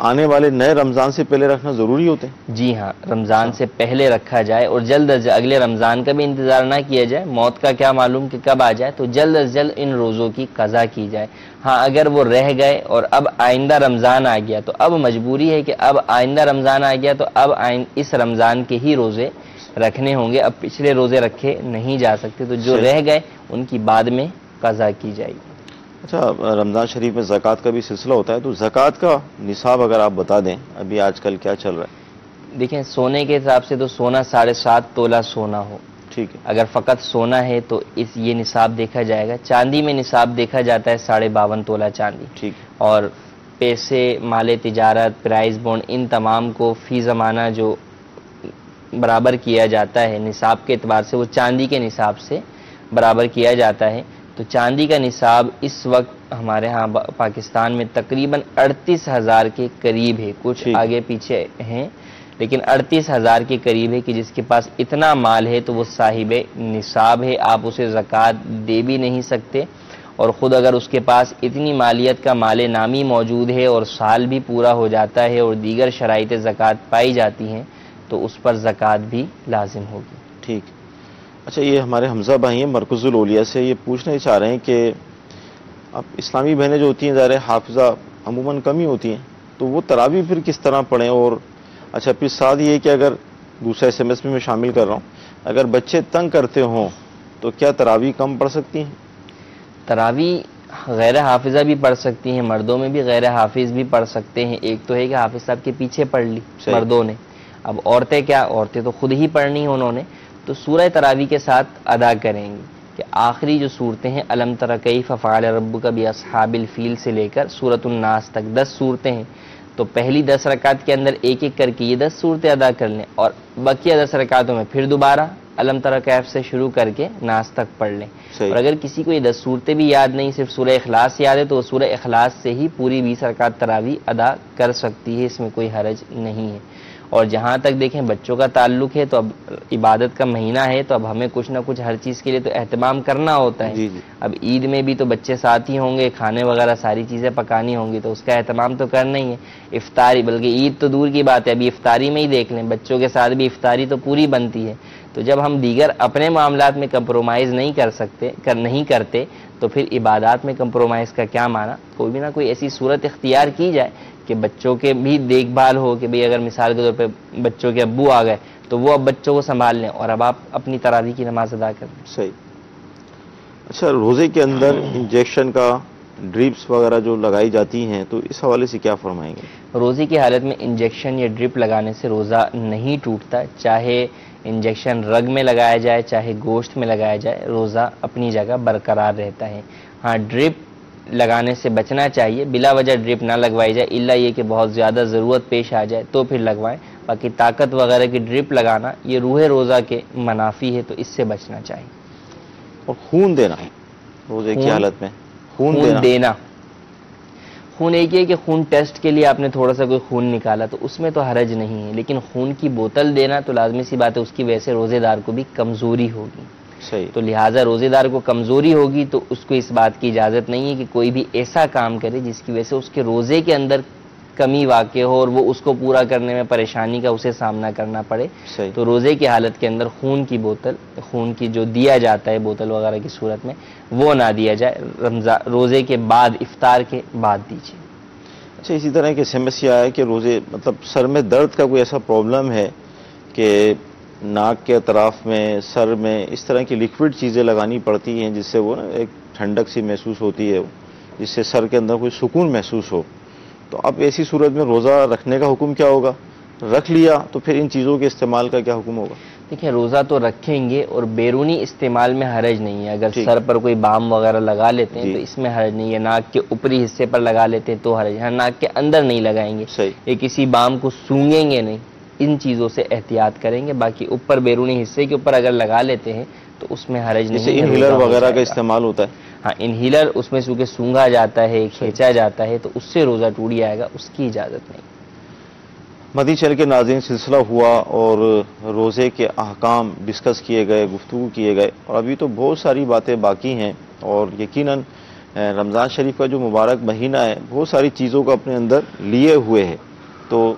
آنے والے نئے رمضان سے پہلے رکھنا ضروری ہوتے ہیں؟ جی ہاں، رمضان سے پہلے رکھا جائے اور جلد از جلد اگلے رمضان کا بھی انتظار نہ کیا جائے، موت کا کیا معلوم کہ کب آ جائے، تو جلد از جلد ان روزوں کی قضا کی جائے۔ ہاں اگر وہ رہ گئے اور اب آئندہ رمضان آ گیا تو اب مجبوری ہے کہ اب آئندہ رمضان آ گیا تو اب اس رمضان کے ہی روزے رکھنے ہوں گے، اب پچھلے روزے رکھے نہیں جا سکتے، تو جو رہ گئے ان کی بعد میں قضا کی جائے گی۔ اچھا، رمضان شریف میں زکوٰۃ کا بھی سلسلہ ہوتا ہے، تو زکوٰۃ کا نصاب اگر آپ بتا دیں ابھی آج کل کیا چل رہا ہے؟ دیکھیں سونے کے حساب سے تو سونا 7.5 تولہ سونا ہو، ٹھیک ہے، اگر فقط سونا ہے تو یہ نصاب دیکھا جائے گا۔ چاندی میں نصاب دیکھا جاتا ہے 52.5 تولہ چاندی، ٹھیک، اور پیسے، مال تجارت، پرائز بونڈ، ان تمام کو فی زمانہ جو برابر کیا جاتا ہے نصاب کے اعتبار سے، وہ چاندی کے نصاب سے برابر کیا جاتا ہے۔ تو چاندی کا نصاب اس وقت ہمارے ہاں پاکستان میں تقریباً 38,000 کے قریب ہے، کچھ آگے پیچھے ہیں لیکن 38,000 کے قریب ہے کہ جس کے پاس اتنا مال ہے تو وہ صاحب نصاب ہے، آپ اسے زکوٰۃ دے بھی نہیں سکتے، اور خود اگر اس کے پاس اتنی مالیت کا مال نامی موجود ہے اور سال بھی پورا ہو جاتا ہے اور دیگر شرائط زکوٰۃ پائی جاتی ہیں تو اس پر زکوٰۃ بھی لازم ہوگی۔ ٹھیک۔ اچھا، یہ ہمارے حمزہ بھائی ہیں مرکز الاولیاء سے، یہ پوچھنا چاہ رہے ہیں کہ اب اسلامی بہنیں جو ہوتی ہیں ظاہر حافظہ عموماً کم ہی ہوتی ہیں، تو وہ تراویح پھر کس طرح پڑھیں؟ اور اچھا پھر ساتھ یہ کہ اگر دوسرا SMS میں شامل کر رہا ہوں، اگر بچے تنگ کرتے ہوں تو کیا تراویح کم پڑھ سکتی ہیں؟ تراویح غیر حافظہ بھی پڑھ سکتی ہیں، مردوں میں بھی غیر حافظ بھی پڑھ سکتے ہیں۔ ایک تو ہے کہ حافظ صاحب کے پیچھے پڑھ لی مردوں نے، اب عورتیں کیا، عورتیں تو خود ہی پڑھنی انہوں نے، تو سورہ تراویح کے ساتھ ادا کریں گی کہ آخری جو صورتیں ہیں الم تر کیف فعل ربک باصحاب الفیل سے لے کر سورۃ الناس تک 10 صورتیں ہیں، تو پہلی 10 رکعت کے اندر ایک ایک کر کے یہ 10 صورتیں ادا کر لیں، اور بقیہ 10 رکعتوں میں پھر دوبارہ الم تر کیف سے شروع کر کے ناس تک پڑھ لیں۔ اور اگر کسی کو یہ 10 صورتیں بھی یاد نہیں، صرف سورہ اخلاص یاد ہے، تو وہ سورہ اخلاص سے ہی پوری 20 رکعت تراویح ادا کر سکتی ہے، اس میں کوئی حرج نہیں ہے۔ اور جہاں تک دیکھیں بچوں کا تعلق ہے تو اب عبادت کا مہینہ ہے تو اب ہمیں کچھ نہ کچھ ہر چیز کے لیے تو اہتمام کرنا ہوتا ہے. اب عید میں بھی تو بچے ساتھ ہی ہوں گے, کھانے وغیرہ ساری چیزیں پکانی ہوں گی تو اس کا اہتمام تو کرنا ہی ہے. افطاری, بلکہ عید تو دور کی بات ہے, ابھی افطاری میں ہی دیکھ لیں بچوں کے ساتھ بھی افطاری تو پوری بنتی ہے. تو جب ہم دیگر اپنے معاملات میں کمپرومائز نہیں کرتے تو پھر عبادات میں کمپرومائز کا کیا معنی. کوئی بھی نہ کوئی ایسی صورت اختیار کی جائے کہ بچوں کے بھی دیکھ بھال ہو, کہ بھئی اگر مثال کے طور پہ بچوں کے ابو آ گئے تو وہ اب بچوں کو سنبھال لیں اور اب آپ اپنی تراویح کی نماز ادا کر لیں. صحیح. اچھا, روزے کے اندر انجیکشن کا ڈرپس وغیرہ جو لگائی جاتی ہیں تو اس حوالے سے کیا فرمائیں گے؟ روزے کی حالت میں انجیکشن یا ڈرپ لگانے سے روزہ نہیں ٹوٹتا, چاہے انجیکشن رگ میں لگایا جائے چاہے گوشت میں لگایا جائے, روزہ اپنی جگہ برقرار رہتا ہے. ہاں, ڈرپ لگانے سے بچنا چاہیے, بلا وجہ ڈرپ نہ لگوائی جائے, الا یہ کہ بہت زیادہ ضرورت پیش آ جائے تو پھر لگوائیں. باقی طاقت وغیرہ کی ڈرپ لگانا یہ روح روزہ کے منافی ہے تو اس سے بچنا چاہیے. اور خون دینا روزے کی حالت میں, خون دینا خون ایک ہے کہ خون ٹیسٹ کے لیے آپ نے تھوڑا سا کوئی خون نکالا تو اس میں تو حرج نہیں ہے, لیکن خون کی بوتل دینا تو لازمی سی بات ہے اس کی وجہ سے روزے دار کو بھی کمزوری ہوگی. صحیح. تو لہٰذا روزے دار کو کمزوری ہوگی تو اس کو اس بات کی اجازت نہیں ہے کہ کوئی بھی ایسا کام کرے جس کی وجہ سے اس کے روزے کے اندر کمی واقع ہو اور وہ اس کو پورا کرنے میں پریشانی کا اسے سامنا کرنا پڑے. صحیح. تو روزے کی حالت کے اندر خون کی بوتل, خون کی جو دیا جاتا ہے بوتل وغیرہ کی صورت میں, وہ نہ دیا جائے, روزے کے بعد, افطار کے بعد دیجیے. اچھا, اسی طرح ایک SMS یہ آیا کہ روزے مطلب سر میں درد کا کوئی ایسا پرابلم ہے کہ ناک کے اطراف میں, سر میں اس طرح کی لیکوڈ چیزیں لگانی پڑتی ہیں جس سے وہ نا ایک ٹھنڈک سی محسوس ہوتی ہے, جس سے سر کے اندر کوئی سکون محسوس ہو. تو اب ایسی صورت میں روزہ رکھنے کا حکم کیا ہوگا؟ رکھ لیا تو پھر ان چیزوں کے استعمال کا کیا حکم ہوگا؟ دیکھیں, روزہ تو رکھیں گے اور بیرونی استعمال میں حرج نہیں ہے. اگر سر پر کوئی بام وغیرہ لگا لیتے ہیں تو اس میں حرج نہیں ہے. ناک کے اوپری حصے پر لگا لیتے ہیں تو حرج ہے, ناک کے اندر نہیں لگائیں گے. یہ کسی بام کو سونگیں گے نہیں, ان چیزوں سے احتیاط کریں گے. باقی اوپر بیرونی حصے کے اوپر اگر لگا لیتے ہیں تو اس میں حرج نہیں. جیسے انہیلر وغیرہ کا استعمال ہوتا ہے. ہاں, انہیلر اس میں چونکہ سونگا جاتا ہے, کھینچا جاتا ہے, تو اس سے روزہ ٹوٹ جائے گا, اس کی اجازت نہیں. مدنی چینل کے ناظرین, سلسلہ ہوا اور روزے کے احکام ڈسکس کیے گئے, گفتگو کیے گئے, اور ابھی تو بہت ساری باتیں باقی ہیں. اور یقیناً رمضان شریف کا جو مبارک مہینہ ہے بہت ساری چیزوں کو اپنے اندر لیے ہوئے ہے. تو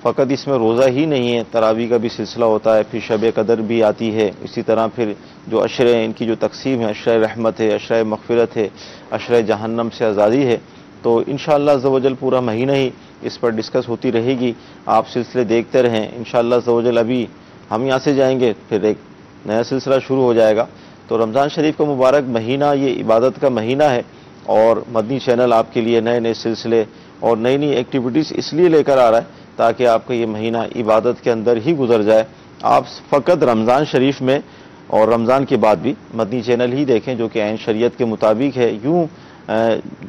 فقط اس میں روزہ ہی نہیں ہے, تراویح کا بھی سلسلہ ہوتا ہے, پھر شب قدر بھی آتی ہے, اسی طرح پھر جو عشرے ان کی جو تقسیم ہے, عشرہ رحمت ہے, عشرہ مغفرت ہے, عشرہ جہنم سے آزادی ہے. تو انشاءاللہ عز و جل پورا مہینہ ہی اس پر ڈسکس ہوتی رہے گی. آپ سلسلے دیکھتے رہیں انشاءاللہ عز و جل. ابھی ہم یہاں سے جائیں گے پھر ایک نیا سلسلہ شروع ہو جائے گا. تو رمضان شریف کا مبارک مہینہ یہ عبادت کا مہینہ ہے, اور مدنی چینل آپ کے لیے نئے نئے سلسلے اور نئی نئی ایکٹیویٹیز اس لیے لے کر آ رہا ہے تاکہ آپ کا یہ مہینہ عبادت کے اندر ہی گزر جائے. آپ فقط رمضان شریف میں اور رمضان کے بعد بھی مدنی چینل ہی دیکھیں جو کہ عین شریعت کے مطابق ہے. یوں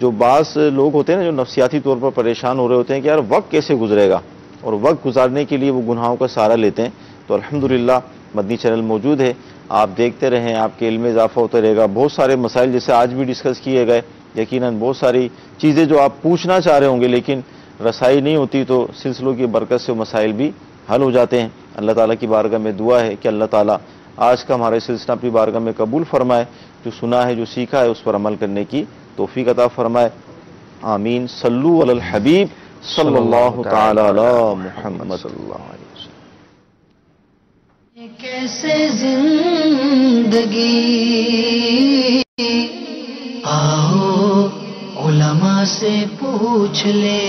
جو بعض لوگ ہوتے ہیں نا جو نفسیاتی طور پر پریشان ہو رہے ہوتے ہیں کہ یار وقت کیسے گزرے گا, اور وقت گزارنے کے لیے وہ گناہوں کا سہارا لیتے ہیں. تو الحمدللہ مدنی چینل موجود ہے, آپ دیکھتے رہیں, آپ کے علم میں اضافہ ہوتا رہے گا. بہت سارے مسائل جیسے آج بھی ڈسکس کیے گئے, یقیناً بہت ساری چیزیں جو آپ پوچھنا چاہ رہے ہوں گے لیکن رسائی نہیں ہوتی, تو سلسلوں کی برکت سے مسائل بھی حل ہو جاتے ہیں. اللہ تعالیٰ کی بارگاہ میں دعا ہے کہ اللہ تعالیٰ آج کا ہمارے سلسلہ اپنی بارگاہ میں قبول فرمائے, جو سنا ہے جو سیکھا ہے اس پر عمل کرنے کی توفیق عطا فرمائے. آمین. صلو علی الحبیب صلی اللہ تعالی علی محمد صلی اللہ علیہ وسلم. کیسے زندگی آؤ علماء سے پوچھ لے,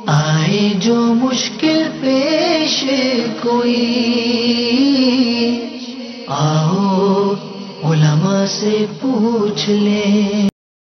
آئے جو مشکل پیش کوئی آؤ علماء سے پوچھ لے.